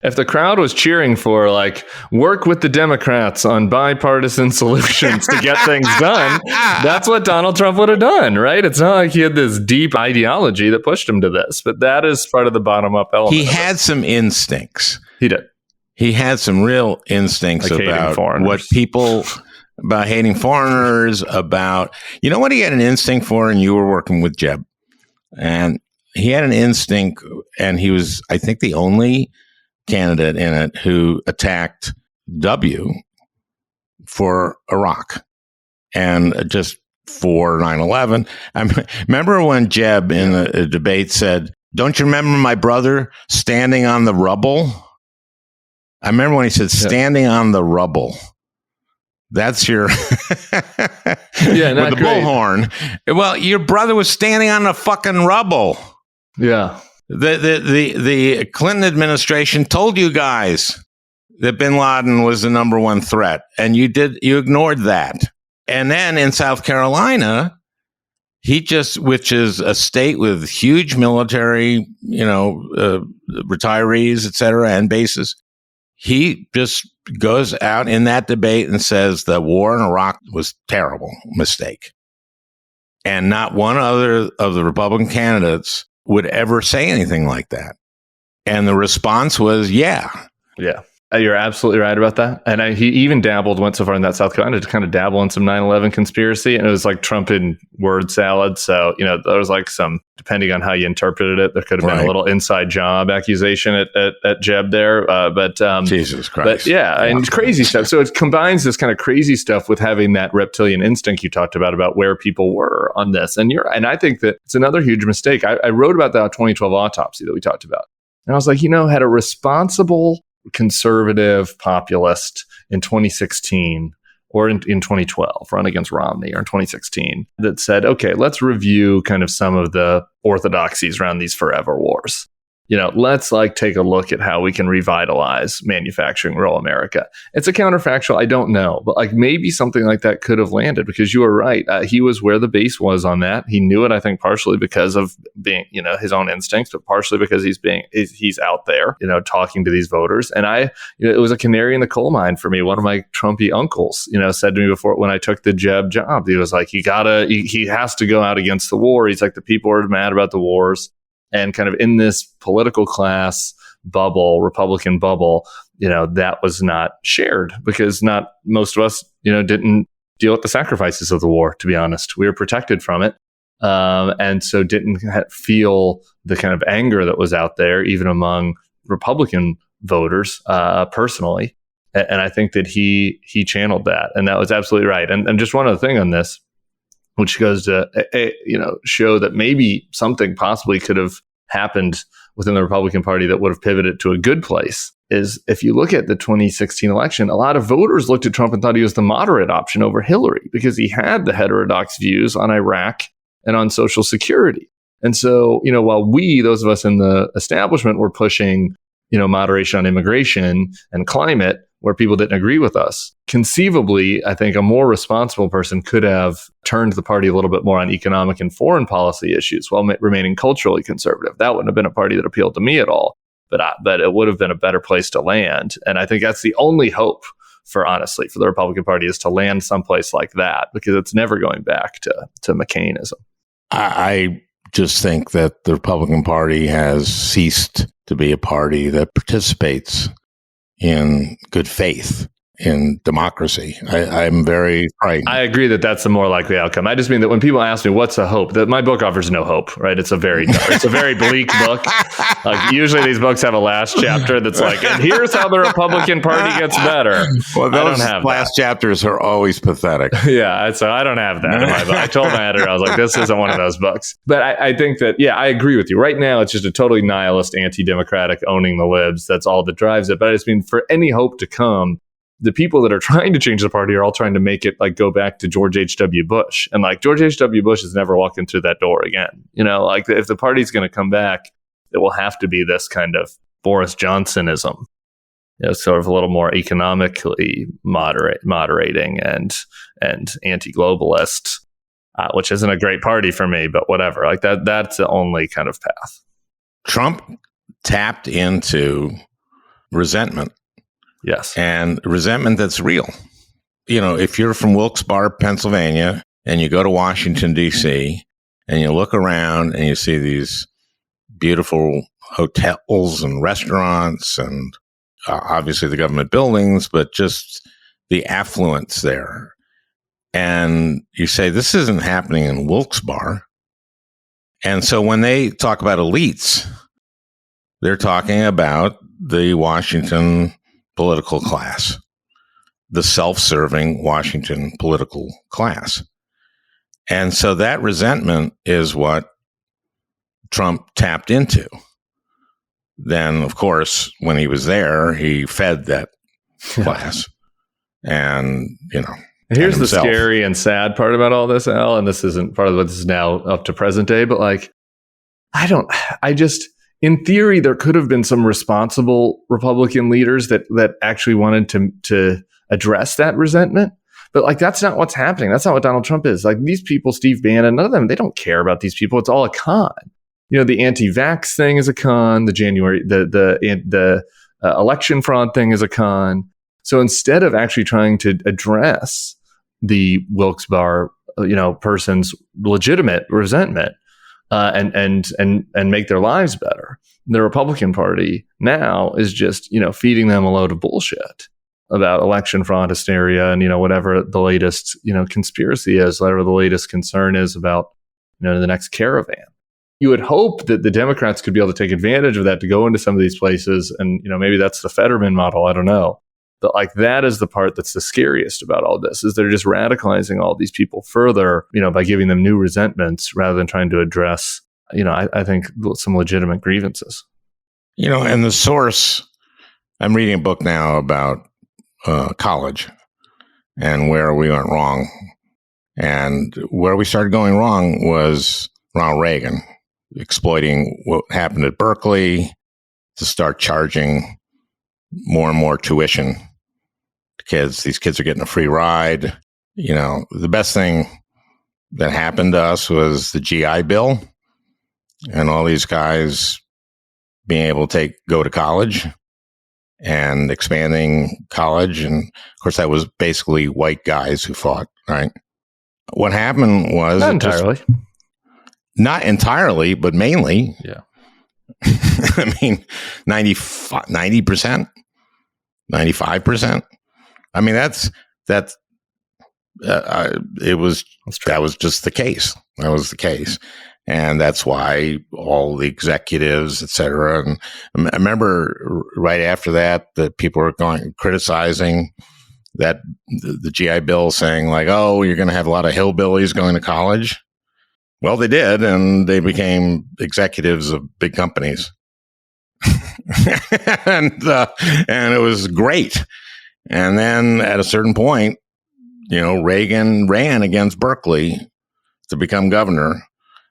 C: If the crowd was cheering for like work with the Democrats on bipartisan solutions to get things done, that's what Donald Trump would have done, right? It's not like he had this deep ideology that pushed him to this, but that is part of the bottom up element.
A: He had some instincts.
C: He did.
A: He had some real instincts
C: like
A: about
C: what
A: people, about hating foreigners, about, what he had an instinct for, and you were working with Jeb, and he had an instinct, and he was, I think, the only candidate in it who attacked W for Iraq and just for 9/11. I remember when Jeb in a debate said, "Don't you remember my brother standing on the rubble?" I remember when he said, "Standing on the rubble." That's your with the bullhorn. Well, your brother was standing on the fucking rubble.
C: Yeah.
A: The Clinton administration told you guys that bin Laden was the number one threat, and you ignored that. And then in South Carolina, which is a state with huge military, retirees, et cetera, and bases, he just goes out in that debate and says the war in Iraq was a terrible mistake. And not one other of the Republican candidates would ever say anything like that. And the response was, yeah.
C: You're absolutely right about that. And he even went so far in that South Carolina to kind of dabble in some 9/11 conspiracy. And it was like Trump in word salad. So, there was like some, depending on how you interpreted it, there could have been a little inside job accusation at Jeb there. But
A: Jesus Christ.
C: But and crazy stuff. So it combines this kind of crazy stuff with having that reptilian instinct you talked about where people were on this. And I think that it's another huge mistake. I wrote about that 2012 autopsy that we talked about. And I was like, had a responsible conservative populist in 2016 or in 2012 run against Romney, or in 2016, that said, okay, let's review kind of some of the orthodoxies around these forever wars. Let's take a look at how we can revitalize manufacturing rural America. It's a counterfactual. I don't know, but maybe something like that could have landed, because you were right. He was where the base was on that. He knew it, I think, partially because of being, his own instincts, but partially because he's out there, talking to these voters. And it was a canary in the coal mine for me. One of my Trumpy uncles, said to me before, when I took the Jeb job, he was like, he has to go out against the war. He's like, the people are mad about the wars. And kind of in this political class bubble, Republican bubble, that was not shared, because not most of us, didn't deal with the sacrifices of the war, to be honest. We were protected from it. And so didn't feel the kind of anger that was out there, even among Republican voters, personally. And I think that he channeled that. And that was absolutely right. And just one other thing on this, which goes to show that maybe something possibly could have happened within the Republican Party that would have pivoted to a good place, is if you look at the 2016 election, a lot of voters looked at Trump and thought he was the moderate option over Hillary, because he had the heterodox views on Iraq and on Social Security. And so, while those of us in the establishment, were pushing, moderation on immigration and climate, where people didn't agree with us, conceivably, I think a more responsible person could have turned the party a little bit more on economic and foreign policy issues while remaining culturally conservative. That wouldn't have been a party that appealed to me at all, but it would have been a better place to land. And I think that's the only hope for the Republican Party, is to land someplace like that, because it's never going back to McCainism.
A: I just think that the Republican Party has ceased to be a party that participates in good faith in democracy. I'm very frightened.
C: I agree that that's the more likely outcome. I just mean that when people ask me what's the hope, that my book offers no hope, right? It's a very bleak book. Like usually these books have a last chapter that's like, and here's how the Republican Party gets better.
A: Well, those last chapters are always pathetic.
C: Yeah, so I don't have that in my book. I told my editor, I was like, this isn't one of those books. But I think that, yeah, I agree with you. Right now, it's just a totally nihilist, anti-democratic, owning the libs. That's all that drives it. But I just mean, for any hope to come, the people that are trying to change the party are all trying to make it like go back to George H.W. Bush. And like George H.W. Bush is never walking through that door again. You know, like if the party's going to come back, it will have to be this kind of Boris Johnsonism. You know, sort of a little more economically moderating and anti-globalist, which isn't a great party for me, but whatever. Like that's the only kind of path.
A: Trump tapped into resentment.
C: Yes.
A: And resentment that's real. You know, if you're from Wilkes-Barre, Pennsylvania, and you go to Washington, D.C., and you look around and you see these beautiful hotels and restaurants and obviously the government buildings, but just the affluence there. And you say, this isn't happening in Wilkes-Barre. And so when they talk about elites, they're talking about the Washington political class, the self-serving Washington political class. And so that resentment is what Trump tapped into. Then, of course, when he was there, he fed that class. And, you know.
C: Here's the scary and sad part about all this, Al, and this isn't part of what this is now up to present day, but like, in theory, there could have been some responsible Republican leaders that actually wanted to address that resentment. But like, that's not what's happening. That's not what Donald Trump is. Like these people, Steve Bannon, none of them, they don't care about these people. It's all a con. You know, the anti-vax thing is a con. The election fraud thing is a con. So instead of actually trying to address the Wilkes-Barre, person's legitimate resentment, and make their lives better, the Republican Party now is just, feeding them a load of bullshit about election fraud hysteria and, whatever the latest, conspiracy is, whatever the latest concern is about, the next caravan. You would hope that the Democrats could be able to take advantage of that to go into some of these places. And, maybe that's the Fetterman model. I don't know. But like, that is the part that's the scariest about all this, is they're just radicalizing all these people further, by giving them new resentments rather than trying to address, I think some legitimate grievances.
A: And the source, I'm reading a book now about college and where we went wrong. And where we started going wrong was Ronald Reagan exploiting what happened at Berkeley to start charging more and more tuition to kids. These kids are getting a free ride. The best thing that happened to us was the GI Bill and all these guys being able to go to college and expanding college. And of course, that was basically white guys who fought, right? What happened was... Not entirely, but mainly.
C: Yeah.
A: I mean, 90%, 95%. I mean, that was just the case. That was the case. And that's why all the executives, et cetera. And I remember right after that people were criticizing that the GI Bill, saying like, oh, you're going to have a lot of hillbillies going to college. Well, they did, and they became executives of big companies. and it was great. And then at a certain point, Reagan ran against Berkeley to become governor,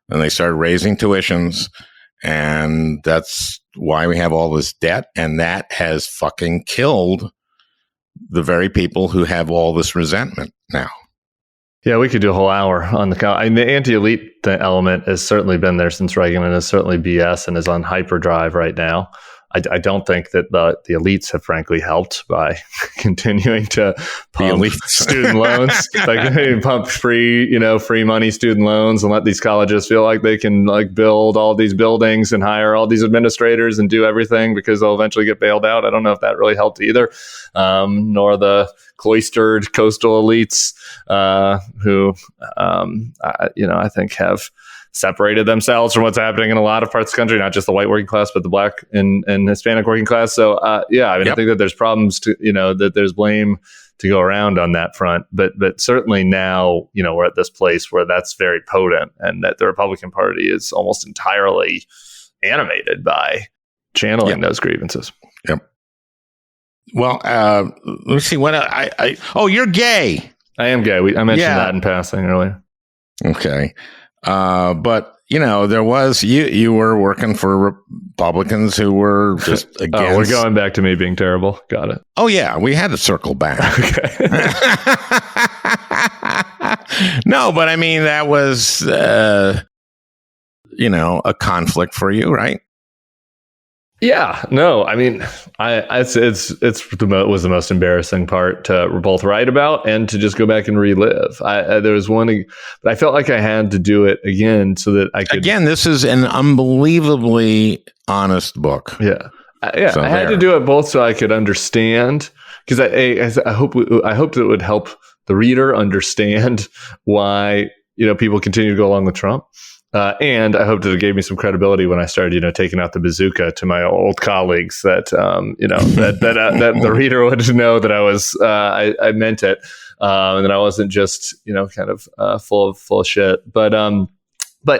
A: and they started raising tuitions, and that's why we have all this debt, and that has fucking killed the very people who have all this resentment now.
C: Yeah, we could do a whole hour on the anti-elite element has certainly been there since Reagan and is certainly BS and is on hyperdrive right now. I don't think that the elites have frankly helped by continuing to pump student loans, like they pump free money student loans and let these colleges feel like they can like build all these buildings and hire all these administrators and do everything because they'll eventually get bailed out. I don't know if that really helped either, nor the cloistered coastal elites who I think have separated themselves from what's happening in a lot of parts of the country, not just the white working class, but the black and Hispanic working class. So, I think that there's problems that there's blame to go around on that front. But certainly now, we're at this place where that's very potent and that the Republican Party is almost entirely animated by channeling those grievances.
A: Yep. Well, let me see what you're gay.
C: I am gay. I mentioned that in passing earlier.
A: Okay. But there was you were working for Republicans who were just against.
C: We're going back to me being terrible. Got it.
A: Oh yeah, we had to circle back. Okay. No, but I mean that was a conflict for you, right?
C: Yeah, no, I mean, was the most embarrassing part to both write about and to just go back and relive. There was one, but I felt like I had to do it again so that I could. Again,
A: this is an unbelievably honest book.
C: Yeah, so I had to do it both so I could understand, because I hoped it would help the reader understand why people continue to go along with Trump. And I hoped that it gave me some credibility when I started, taking out the bazooka to my old colleagues that that the reader would know that I was I meant it, and that I wasn't just full of shit. But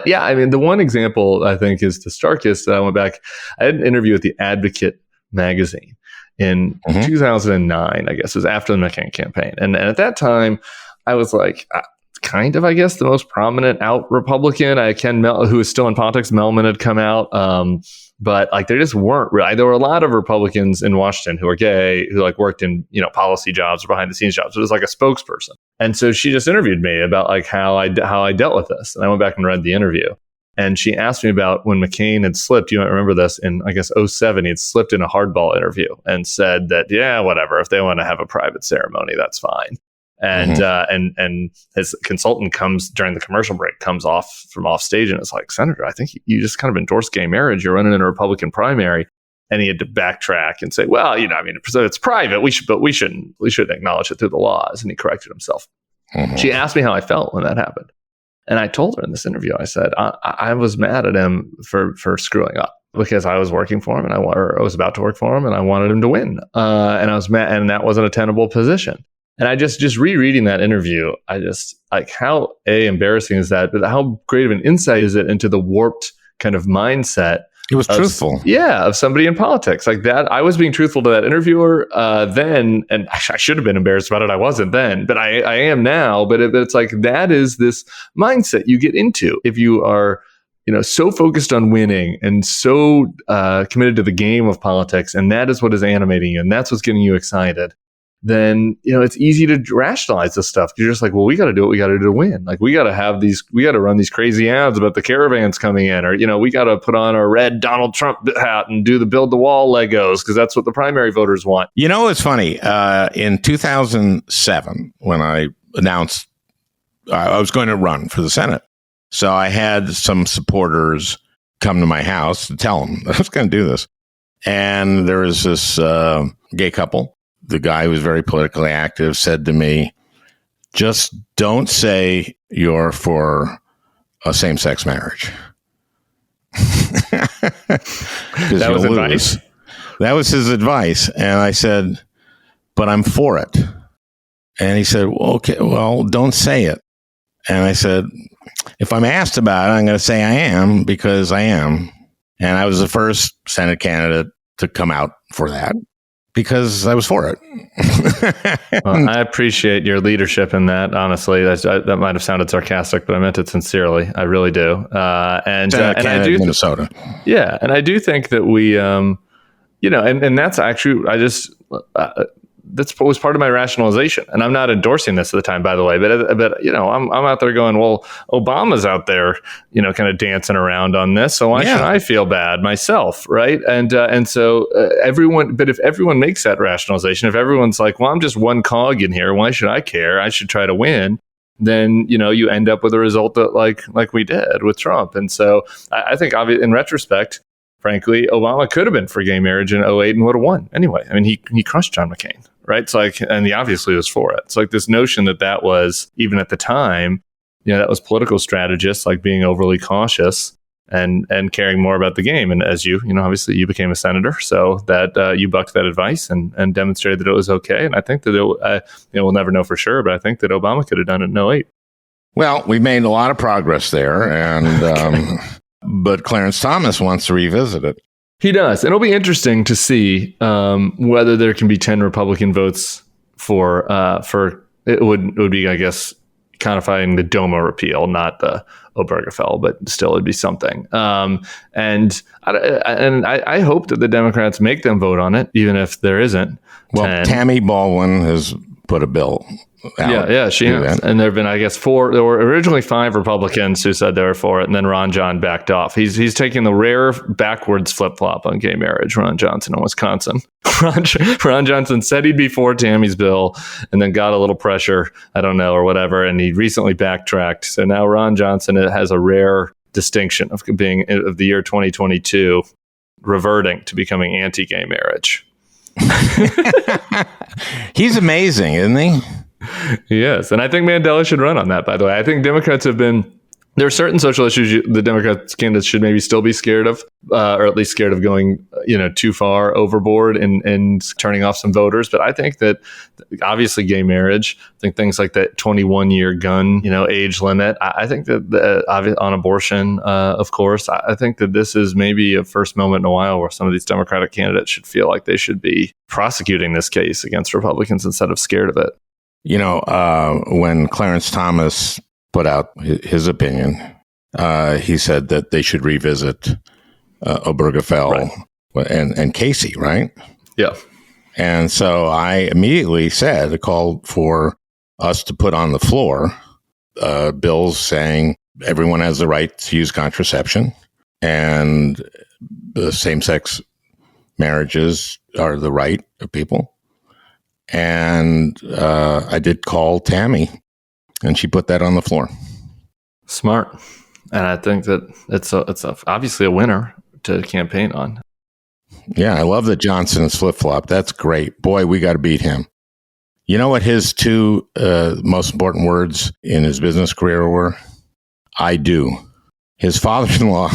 C: yeah, I mean, the one example I think is the starkest that I went back. I had an interview with the Advocate magazine in 2009. I guess it was after the McCain campaign, and at that time, I was like. Kind of, I guess, the most prominent out Republican. Ken who was still in politics. Melman had come out, but like there just weren't really. There were a lot of Republicans in Washington who are gay, who like worked in policy jobs or behind the scenes jobs. It was like a spokesperson, and so she just interviewed me about like how I dealt with this, and I went back and read the interview, and she asked me about when McCain had slipped. You might remember this in I guess 2007. He had slipped in a hardball interview and said that whatever, if they want to have a private ceremony, that's fine. And and his consultant comes during the commercial break, comes off stage, and it's like, Senator, I think you just kind of endorsed gay marriage. You're running in a Republican primary, and he had to backtrack and say, well, it's private. We shouldn't acknowledge it through the laws. And he corrected himself. She asked me how I felt when that happened, and I told her in this interview, I said I was mad at him for screwing up. Because I was working for him, and I was about to work for him, and I wanted him to win, and I was mad, and that wasn't a tenable position. And I just rereading that interview, I just like how embarrassing is that, but how great of an insight is it into the warped kind of mindset.
A: It was truthful.
C: Yeah, of somebody in politics like that. I was being truthful to that interviewer then, and I should have been embarrassed about it. I wasn't then, but I am now. But it's like that is this mindset you get into if you are so focused on winning and so committed to the game of politics, and that is what is animating you, and that's what's getting you excited. Then it's easy to rationalize this stuff. You're just like, well, we got to do what we got to do to win. Like we got to run these crazy ads about the caravans coming in, or we got to put on our red Donald Trump hat and do the build the wall Legos because that's what the primary voters want.
A: It's funny. In 2007, when I announced I was going to run for the Senate, so I had some supporters come to my house to tell them I was going to do this, and there was this gay couple. The guy who was very politically active said to me, just don't say you're for a same-sex marriage.
C: That was advice?
A: That was his advice. And I said, but I'm for it. And he said, well, okay, well, don't say it. And I said, if I'm asked about it, I'm going to say I am because I am. And I was the first Senate candidate to come out for that. Because I was for it.
C: Well, I appreciate your leadership in that. Honestly, that might have sounded sarcastic, but I meant it sincerely. I really do. And I do
A: Minnesota.
C: And I do think that we, and that's actually was part of my rationalization. And I'm not endorsing this at the time, by the way, but you know, I'm out there going, well, Obama's out there, you know, kind of dancing around on this. So why should I feel bad myself? Right. And so if everyone makes that rationalization, if everyone's like, well, I'm just one cog in here, why should I care? I should try to win. Then, you know, you end up with a result that like we did with Trump. And so I think in retrospect, frankly, Obama could have been for gay marriage in 2008 and would have won anyway. I mean, he crushed John McCain, right? It's like, and he obviously was for it. It's like this notion that was, even at the time, you know, that was political strategists like being overly cautious and caring more about the game. And as you know, obviously you became a senator, so that you bucked that advice and demonstrated that it was okay. And I think that we'll never know for sure, but I think that Obama could have done it in 2008.
A: Well, we've made a lot of progress there, and but Clarence Thomas wants to revisit it.
C: He does. And it'll be interesting to see whether there can be 10 Republican votes for it would be, I guess, codifying the DOMA repeal, not the Obergefell, but still it'd be something. And I hope that the Democrats make them vote on it, even if there isn't.
A: Well, Tammy Baldwin has put a bill out.
C: Yeah, she has. And there have been, I guess, there were originally 5 Republicans who said they were for it, and then Ron John backed off. He's taking the rare backwards flip-flop on gay marriage, Ron Johnson in Wisconsin. Ron Johnson said he'd be for Tammy's bill, and then got a little pressure, I don't know, or whatever, and he recently backtracked. So now Ron Johnson has a rare distinction of being, of the year 2022, reverting to becoming anti-gay marriage.
A: He's amazing, isn't he?
C: Yes. And I think Mandela should run on that, by the way. I think Democrats there are certain social issues the Democrats candidates should maybe still be scared of, or at least scared of going, too far overboard and turning off some voters. But I think that obviously gay marriage, I think things like that 21-year gun, age limit. I think that on abortion, of course, I think that this is maybe a first moment in a while where some of these Democratic candidates should feel like they should be prosecuting this case against Republicans instead of scared of it.
A: When Clarence Thomas put out his opinion, he said that they should revisit Obergefell and Casey, right?
C: Yeah.
A: And so I immediately called for us to put on the floor bills saying everyone has the right to use contraception and the same-sex marriages are the right of people. And I did call Tammy, and she put that on the floor.
C: Smart. And I think that it's obviously a winner to campaign on.
A: Yeah, I love that Johnson is flip-flop. That's great. Boy, we got to beat him. You know what his 2 most important words in his business career were? I do. His father-in-law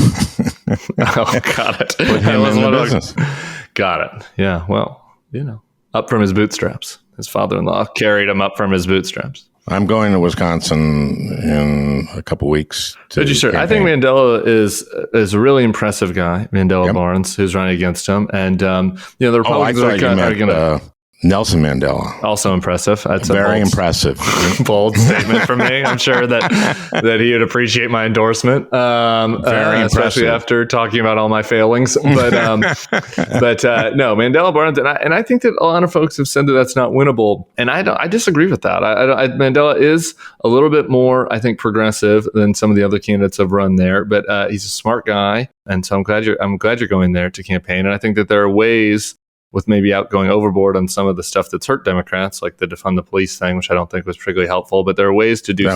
C: got it.
A: Put him in the business.
C: Got it. Yeah, well, up from his bootstraps. His father-in-law carried him up from his bootstraps.
A: I'm going to Wisconsin in a couple weeks.
C: Did you, sir? I think Mandela is a really impressive guy, Mandela Barnes, who's running against him. And, the Republicans are going to...
A: Nelson Mandela.
C: Also impressive. That's
A: very impressive.
C: Bold statement from me. I'm sure that he would appreciate my endorsement.
A: Very impressive.
C: Especially after talking about all my failings. But no, Mandela Barnes, and I think that a lot of folks have said that that's not winnable, and I disagree with that. Mandela is a little bit more, I think, progressive than some of the other candidates have run there, but he's a smart guy, and so I'm glad you're going there to campaign. And I think that there are ways, with maybe going overboard on some of the stuff that's hurt Democrats, like the defund the police thing, which I don't think was particularly helpful. But there are ways to hit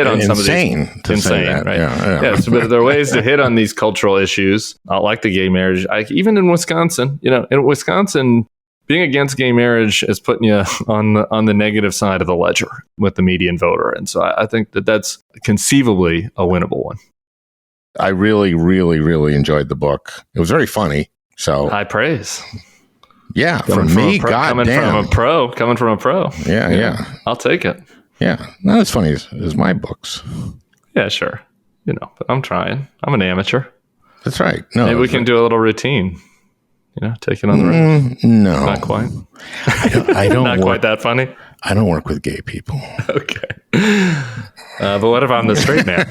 C: on some of these. Insane, right? Yeah. But there are ways to hit on these cultural issues, not like the gay marriage. Even in Wisconsin, in Wisconsin, being against gay marriage is putting you on the negative side of the ledger with the median voter, and so I think that that's conceivably a winnable one.
A: I really, really, really enjoyed the book. It was very funny. So
C: high praise.
A: Yeah, coming from me,
C: coming from a pro.
A: Yeah.
C: I'll take it.
A: Yeah, not as funny as my books.
C: Yeah, sure. But I'm trying. I'm an amateur.
A: That's right. No,
C: maybe we can do a little routine. Take it on the road.
A: No,
C: not quite.
A: I don't.
C: Not quite that funny.
A: I don't work with gay people.
C: Okay. But what if I'm the straight man?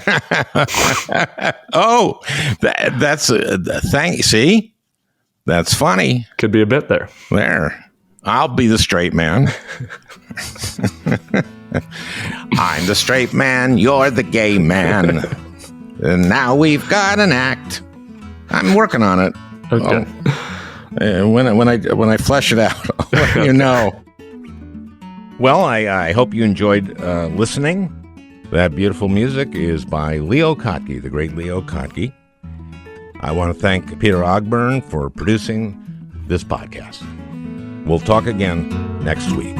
A: Oh, that's a thing. See? That's funny.
C: Could be a bit there.
A: There. I'll be the straight man. I'm the straight man. You're the gay man. And now we've got an act. I'm working on it.
C: Okay.
A: When I flesh it out, I'll let you know. Well, I hope you enjoyed listening. That beautiful music is by Leo Kottke, the great Leo Kottke. I want to thank Peter Ogburn for producing this podcast. We'll talk again next week.